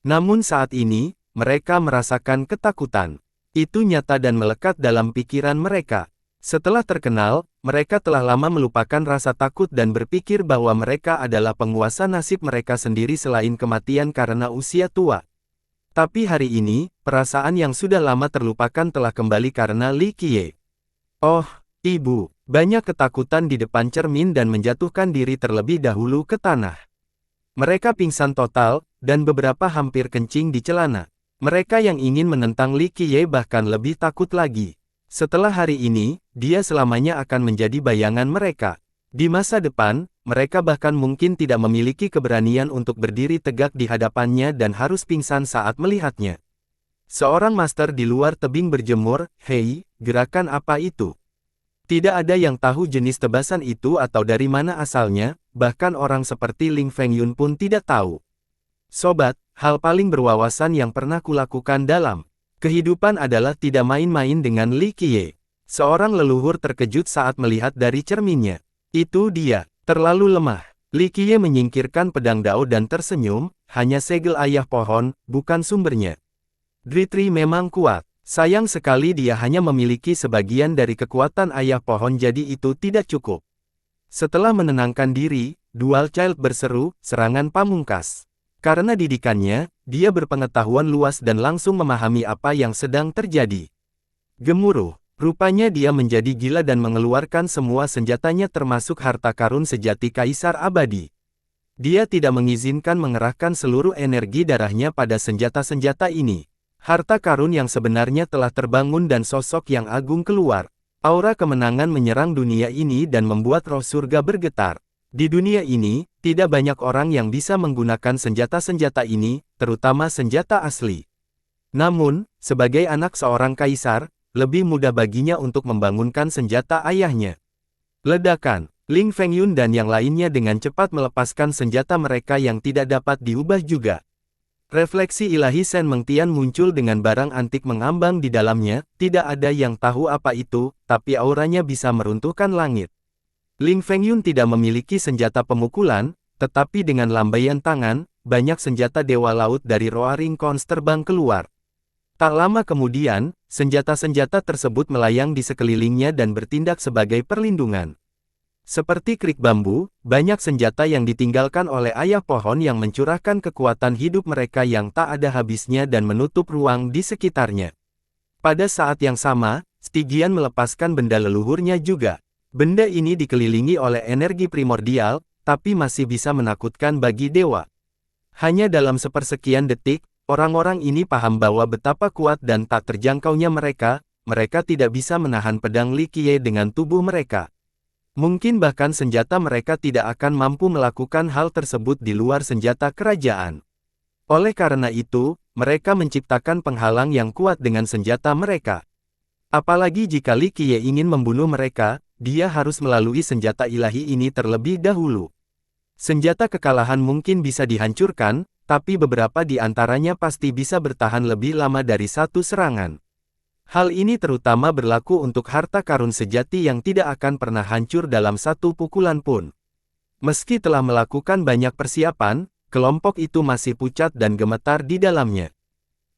Namun saat ini, mereka merasakan ketakutan. Itu nyata dan melekat dalam pikiran mereka. Setelah terkenal, mereka telah lama melupakan rasa takut dan berpikir bahwa mereka adalah penguasa nasib mereka sendiri selain kematian karena usia tua. Tapi hari ini, perasaan yang sudah lama terlupakan telah kembali karena Li Qiye. Oh, ibu, banyak ketakutan di depan cermin dan menjatuhkan diri terlebih dahulu ke tanah. Mereka pingsan total, dan beberapa hampir kencing di celana. Mereka yang ingin menentang Li Qiye bahkan lebih takut lagi. Setelah hari ini, dia selamanya akan menjadi bayangan mereka. Di masa depan, mereka bahkan mungkin tidak memiliki keberanian untuk berdiri tegak di hadapannya dan harus pingsan saat melihatnya. Seorang master di luar tebing berjemur, "Hei, gerakan apa itu?" Tidak ada yang tahu jenis tebasan itu atau dari mana asalnya, bahkan orang seperti Ling Fengyun pun tidak tahu. Sobat, hal paling berwawasan yang pernah kulakukan dalam kehidupan adalah tidak main-main dengan Li Qiye. Seorang leluhur terkejut saat melihat dari cerminnya. Itu dia, terlalu lemah. Li Qiye menyingkirkan pedang dao dan tersenyum, hanya segel ayah pohon, bukan sumbernya. Dritri memang kuat. Sayang sekali dia hanya memiliki sebagian dari kekuatan ayah pohon jadi itu tidak cukup. Setelah menenangkan diri, Dual Child berseru, "Serangan pamungkas." Karena didikannya, dia berpengetahuan luas dan langsung memahami apa yang sedang terjadi. Gemuruh, rupanya dia menjadi gila dan mengeluarkan semua senjatanya termasuk harta karun sejati Kaisar Abadi. Dia tidak mengizinkan mengerahkan seluruh energi darahnya pada senjata-senjata ini. Harta karun yang sebenarnya telah terbangun dan sosok yang agung keluar. Aura kemenangan menyerang dunia ini dan membuat roh surga bergetar. Di dunia ini, tidak banyak orang yang bisa menggunakan senjata-senjata ini, terutama senjata asli. Namun, sebagai anak seorang kaisar, lebih mudah baginya untuk membangunkan senjata ayahnya. Ledakan, Ling Fengyun dan yang lainnya dengan cepat melepaskan senjata mereka yang tidak dapat diubah juga. Refleksi ilahi Shen Mengtian muncul dengan barang antik mengambang di dalamnya, tidak ada yang tahu apa itu, tapi auranya bisa meruntuhkan langit. Ling Fengyun tidak memiliki senjata pemukulan, tetapi dengan lambaian tangan, banyak senjata Dewa Laut dari Roaring Khons terbang keluar. Tak lama kemudian, senjata-senjata tersebut melayang di sekelilingnya dan bertindak sebagai perlindungan. Seperti Krik Bambu, banyak senjata yang ditinggalkan oleh ayah pohon yang mencurahkan kekuatan hidup mereka yang tak ada habisnya dan menutup ruang di sekitarnya. Pada saat yang sama, Stygian melepaskan benda leluhurnya juga. Benda ini dikelilingi oleh energi primordial, tapi masih bisa menakutkan bagi dewa. Hanya dalam sepersekian detik, orang-orang ini paham bahwa betapa kuat dan tak terjangkaunya mereka tidak bisa menahan pedang Li Qiye dengan tubuh mereka. Mungkin bahkan senjata mereka tidak akan mampu melakukan hal tersebut di luar senjata kerajaan. Oleh karena itu, mereka menciptakan penghalang yang kuat dengan senjata mereka. Apalagi jika Li Qiye ingin membunuh mereka, dia harus melalui senjata ilahi ini terlebih dahulu. Senjata kekalahan mungkin bisa dihancurkan, tapi beberapa di antaranya pasti bisa bertahan lebih lama dari satu serangan. Hal ini terutama berlaku untuk harta karun sejati yang tidak akan pernah hancur dalam satu pukulan pun. Meski telah melakukan banyak persiapan, kelompok itu masih pucat dan gemetar di dalamnya.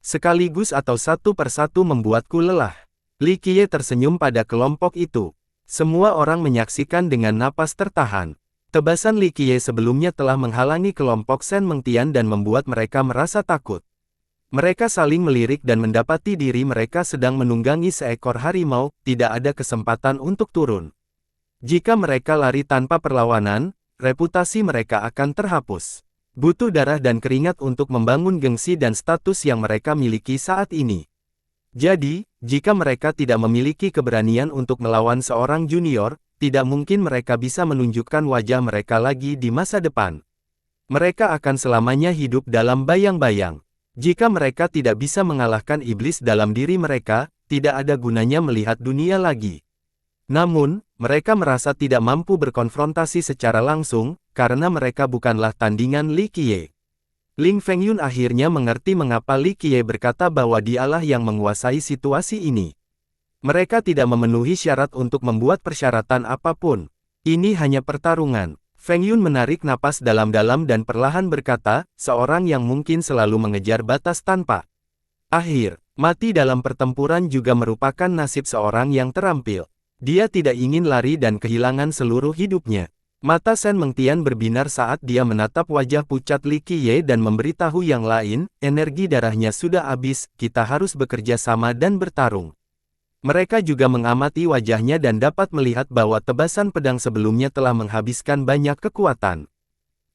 Sekaligus atau satu persatu membuatku lelah. Li Qiye tersenyum pada kelompok itu. Semua orang menyaksikan dengan napas tertahan. Tebasan Li Qiye sebelumnya telah menghalangi kelompok Shen Mengtian dan membuat mereka merasa takut. Mereka saling melirik dan mendapati diri mereka sedang menunggangi seekor harimau, tidak ada kesempatan untuk turun. Jika mereka lari tanpa perlawanan, reputasi mereka akan terhapus. Butuh darah dan keringat untuk membangun gengsi dan status yang mereka miliki saat ini. Jadi, jika mereka tidak memiliki keberanian untuk melawan seorang junior, tidak mungkin mereka bisa menunjukkan wajah mereka lagi di masa depan. Mereka akan selamanya hidup dalam bayang-bayang. Jika mereka tidak bisa mengalahkan iblis dalam diri mereka, tidak ada gunanya melihat dunia lagi. Namun, mereka merasa tidak mampu berkonfrontasi secara langsung, karena mereka bukanlah tandingan Li Qiye. Ling Fengyun akhirnya mengerti mengapa Li Qiye berkata bahwa dialah yang menguasai situasi ini. Mereka tidak memenuhi syarat untuk membuat persyaratan apapun. Ini hanya pertarungan. Fengyun menarik napas dalam-dalam dan perlahan berkata, seorang yang mungkin selalu mengejar batas tanpa akhir. Mati dalam pertempuran juga merupakan nasib seorang yang terampil. Dia tidak ingin lari dan kehilangan seluruh hidupnya. Mata Shen Mengtian berbinar saat dia menatap wajah pucat Li Qiye dan memberitahu yang lain, energi darahnya sudah habis, kita harus bekerja sama dan bertarung. Mereka juga mengamati wajahnya dan dapat melihat bahwa tebasan pedang sebelumnya telah menghabiskan banyak kekuatan.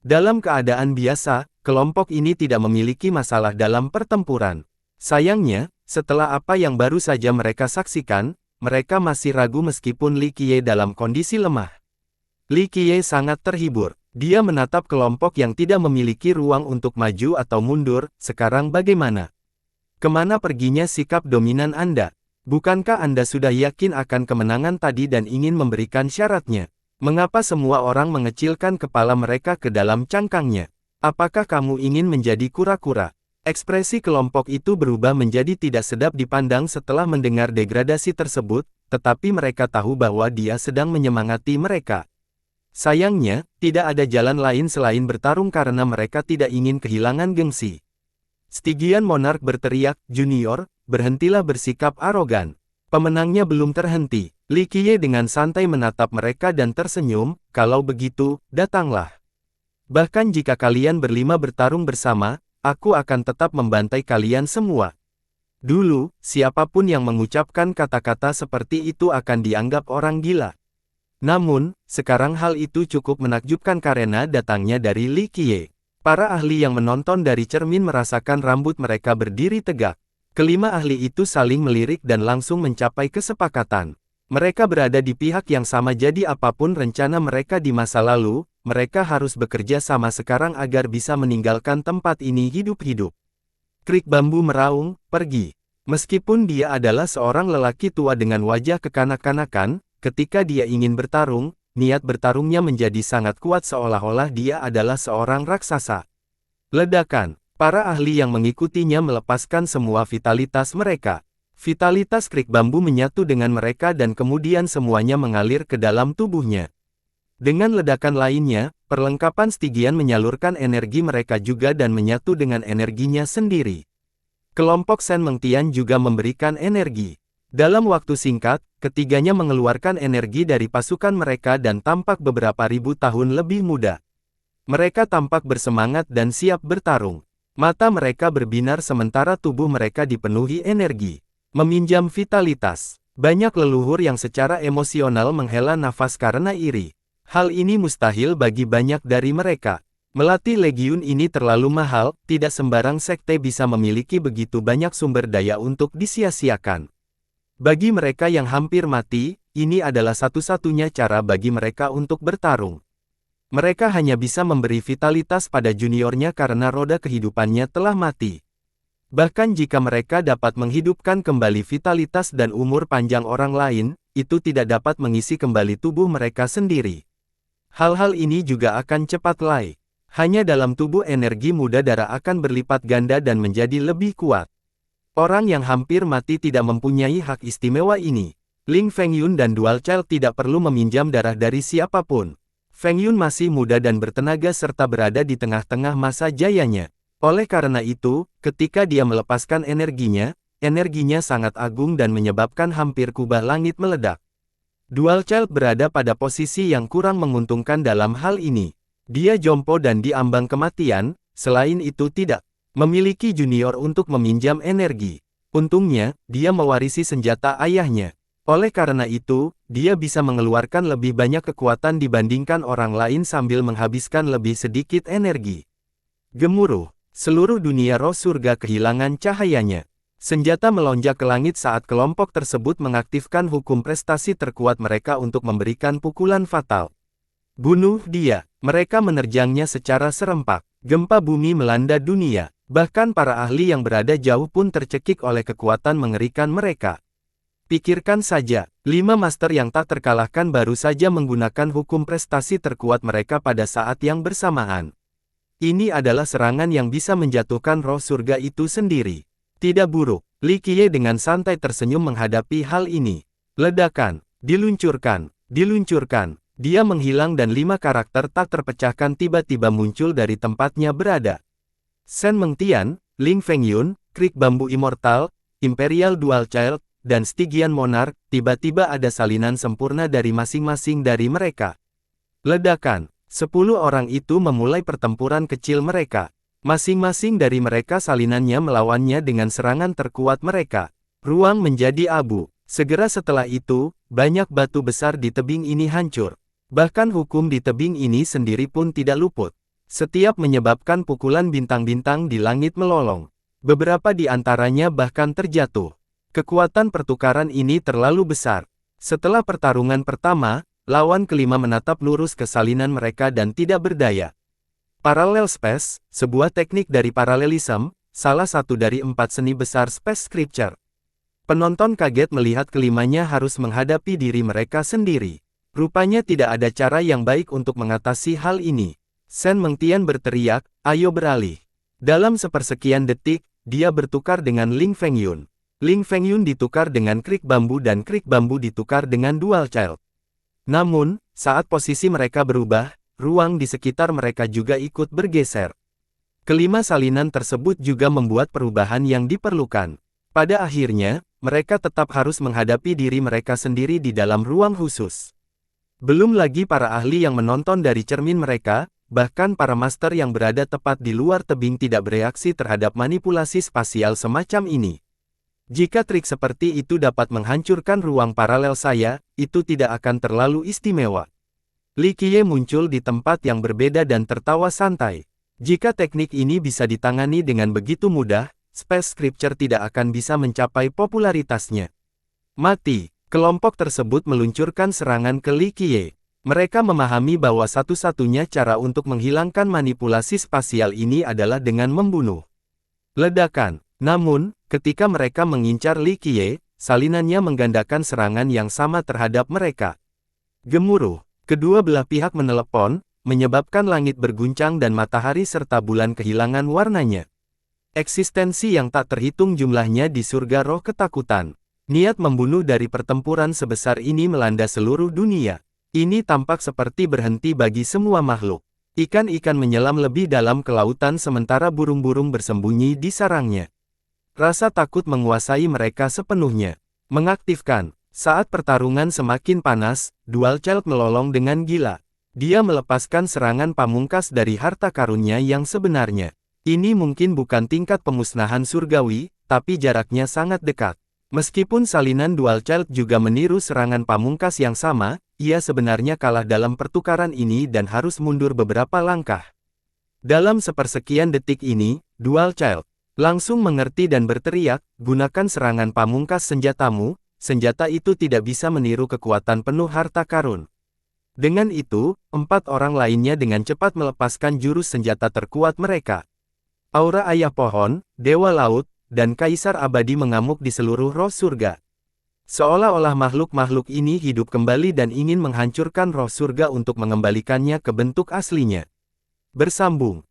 Dalam keadaan biasa, kelompok ini tidak memiliki masalah dalam pertempuran. Sayangnya, setelah apa yang baru saja mereka saksikan, mereka masih ragu meskipun Li Qiye dalam kondisi lemah. Li Qiye sangat terhibur. Dia menatap kelompok yang tidak memiliki ruang untuk maju atau mundur. Sekarang bagaimana? Kemana perginya sikap dominan Anda? Bukankah Anda sudah yakin akan kemenangan tadi dan ingin memberikan syaratnya? Mengapa semua orang mengecilkan kepala mereka ke dalam cangkangnya? Apakah kamu ingin menjadi kura-kura? Ekspresi kelompok itu berubah menjadi tidak sedap dipandang setelah mendengar degradasi tersebut, tetapi mereka tahu bahwa dia sedang menyemangati mereka. Sayangnya, tidak ada jalan lain selain bertarung karena mereka tidak ingin kehilangan gengsi. Stygian Monarch berteriak, "Junior, berhentilah bersikap arogan." Pemenangnya belum terhenti. Li Qiye dengan santai menatap mereka dan tersenyum, "Kalau begitu, datanglah. Bahkan jika kalian berlima bertarung bersama, aku akan tetap membantai kalian semua." Dulu, siapapun yang mengucapkan kata-kata seperti itu akan dianggap orang gila. Namun, sekarang hal itu cukup menakjubkan karena datangnya dari Li Qiye. Para ahli yang menonton dari cermin merasakan rambut mereka berdiri tegak. Kelima ahli itu saling melirik dan langsung mencapai kesepakatan. Mereka berada di pihak yang sama, jadi apapun rencana mereka di masa lalu, mereka harus bekerja sama sekarang agar bisa meninggalkan tempat ini hidup-hidup. Krik Bambu meraung, "Pergi." Meskipun dia adalah seorang lelaki tua dengan wajah kekanak-kanakan, ketika dia ingin bertarung, niat bertarungnya menjadi sangat kuat seolah-olah dia adalah seorang raksasa. Ledakan. Para ahli yang mengikutinya melepaskan semua vitalitas mereka. Vitalitas Krik Bambu menyatu dengan mereka dan kemudian semuanya mengalir ke dalam tubuhnya. Dengan ledakan lainnya, perlengkapan Stygian menyalurkan energi mereka juga dan menyatu dengan energinya sendiri. Kelompok Shen Mengtian juga memberikan energi. Dalam waktu singkat, ketiganya mengeluarkan energi dari pasukan mereka dan tampak beberapa ribu tahun lebih muda. Mereka tampak bersemangat dan siap bertarung. Mata mereka berbinar sementara tubuh mereka dipenuhi energi. Meminjam vitalitas. Banyak leluhur yang secara emosional menghela nafas karena iri. Hal ini mustahil bagi banyak dari mereka. Melatih legiun ini terlalu mahal, tidak sembarang sekte bisa memiliki begitu banyak sumber daya untuk disia-siakan. Bagi mereka yang hampir mati, ini adalah satu-satunya cara bagi mereka untuk bertarung. Mereka hanya bisa memberi vitalitas pada juniornya karena roda kehidupannya telah mati. Bahkan jika mereka dapat menghidupkan kembali vitalitas dan umur panjang orang lain, itu tidak dapat mengisi kembali tubuh mereka sendiri. Hal-hal ini juga akan cepat lay. Hanya dalam tubuh energi muda darah akan berlipat ganda dan menjadi lebih kuat. Orang yang hampir mati tidak mempunyai hak istimewa ini. Ling Fengyun dan Dual Child tidak perlu meminjam darah dari siapapun. Fengyun masih muda dan bertenaga serta berada di tengah-tengah masa jayanya. Oleh karena itu, ketika dia melepaskan energinya sangat agung dan menyebabkan hampir kubah langit meledak. Dual Child berada pada posisi yang kurang menguntungkan dalam hal ini. Dia jompo dan diambang kematian, selain itu tidak memiliki junior untuk meminjam energi. Untungnya, dia mewarisi senjata ayahnya. Oleh karena itu, dia bisa mengeluarkan lebih banyak kekuatan dibandingkan orang lain sambil menghabiskan lebih sedikit energi. Gemuruh. Seluruh dunia roh surga kehilangan cahayanya. Senjata melonjak ke langit saat kelompok tersebut mengaktifkan hukum prestasi terkuat mereka untuk memberikan pukulan fatal. Bunuh dia. Mereka menerjangnya secara serempak. Gempa bumi melanda dunia. Bahkan para ahli yang berada jauh pun tercekik oleh kekuatan mengerikan mereka. Pikirkan saja, 5 master yang tak terkalahkan baru saja menggunakan hukum prestasi terkuat mereka pada saat yang bersamaan. Ini adalah serangan yang bisa menjatuhkan roh surga itu sendiri. Tidak buruk, Li Qiye dengan santai tersenyum menghadapi hal ini. Ledakan, diluncurkan. Dia menghilang dan 5 karakter tak terpecahkan tiba-tiba muncul dari tempatnya berada. Shen Mengtian, Ling Fengyun, Krik Bambu Immortal, Imperial Dual Child, dan Stygian Monarch, tiba-tiba ada salinan sempurna dari masing-masing dari mereka. Ledakan. 10 orang itu memulai pertempuran kecil mereka. Masing-masing dari mereka salinannya melawannya dengan serangan terkuat mereka. Ruang menjadi abu. Segera setelah itu, banyak batu besar di tebing ini hancur. Bahkan hukum di tebing ini sendiri pun tidak luput. Setiap menyebabkan pukulan bintang-bintang di langit melolong. Beberapa di antaranya bahkan terjatuh. Kekuatan pertukaran ini terlalu besar. Setelah pertarungan pertama, lawan kelima menatap lurus ke salinan mereka dan tidak berdaya. Parallel Space, sebuah teknik dari paralelism, salah satu dari 4 seni besar Space Scripture. Penonton kaget melihat kelimanya harus menghadapi diri mereka sendiri. Rupanya tidak ada cara yang baik untuk mengatasi hal ini. Shen Mengtian berteriak, ayo beralih. Dalam sepersekian detik, dia bertukar dengan Ling Fengyun. Ling Fengyun ditukar dengan Krik Bambu dan Krik Bambu ditukar dengan Dual Child. Namun, saat posisi mereka berubah, ruang di sekitar mereka juga ikut bergeser. Kelima salinan tersebut juga membuat perubahan yang diperlukan. Pada akhirnya, mereka tetap harus menghadapi diri mereka sendiri di dalam ruang khusus. Belum lagi para ahli yang menonton dari cermin mereka, bahkan para master yang berada tepat di luar tebing tidak bereaksi terhadap manipulasi spasial semacam ini. Jika trik seperti itu dapat menghancurkan ruang paralel saya, itu tidak akan terlalu istimewa. Li Qiye muncul di tempat yang berbeda dan tertawa santai. Jika teknik ini bisa ditangani dengan begitu mudah, Space Scripture tidak akan bisa mencapai popularitasnya. Mati, kelompok tersebut meluncurkan serangan ke Li Qiye. Mereka memahami bahwa satu-satunya cara untuk menghilangkan manipulasi spasial ini adalah dengan membunuh. Ledakan. Namun, ketika mereka mengincar Li Qiye, salinannya menggandakan serangan yang sama terhadap mereka. Gemuruh. Kedua belah pihak menelepon, menyebabkan langit berguncang dan matahari serta bulan kehilangan warnanya. Eksistensi yang tak terhitung jumlahnya di surga roh ketakutan. Niat membunuh dari pertempuran sebesar ini melanda seluruh dunia. Ini tampak seperti berhenti bagi semua makhluk. Ikan-ikan menyelam lebih dalam ke lautan sementara burung-burung bersembunyi di sarangnya. Rasa takut menguasai mereka sepenuhnya. Mengaktifkan. Saat pertarungan semakin panas, Dual Child melolong dengan gila. Dia melepaskan serangan pamungkas dari harta karunnya yang sebenarnya. Ini mungkin bukan tingkat pemusnahan surgawi, tapi jaraknya sangat dekat. Meskipun salinan Dual Child juga meniru serangan pamungkas yang sama, ia sebenarnya kalah dalam pertukaran ini dan harus mundur beberapa langkah. Dalam sepersekian detik ini, Dual Child langsung mengerti dan berteriak, gunakan serangan pamungkas senjatamu, senjata itu tidak bisa meniru kekuatan penuh harta karun. Dengan itu, 4 orang lainnya dengan cepat melepaskan jurus senjata terkuat mereka. Aura ayah pohon, dewa laut, dan kaisar abadi mengamuk di seluruh roh surga. Seolah-olah makhluk-makhluk ini hidup kembali dan ingin menghancurkan roh surga untuk mengembalikannya ke bentuk aslinya. Bersambung.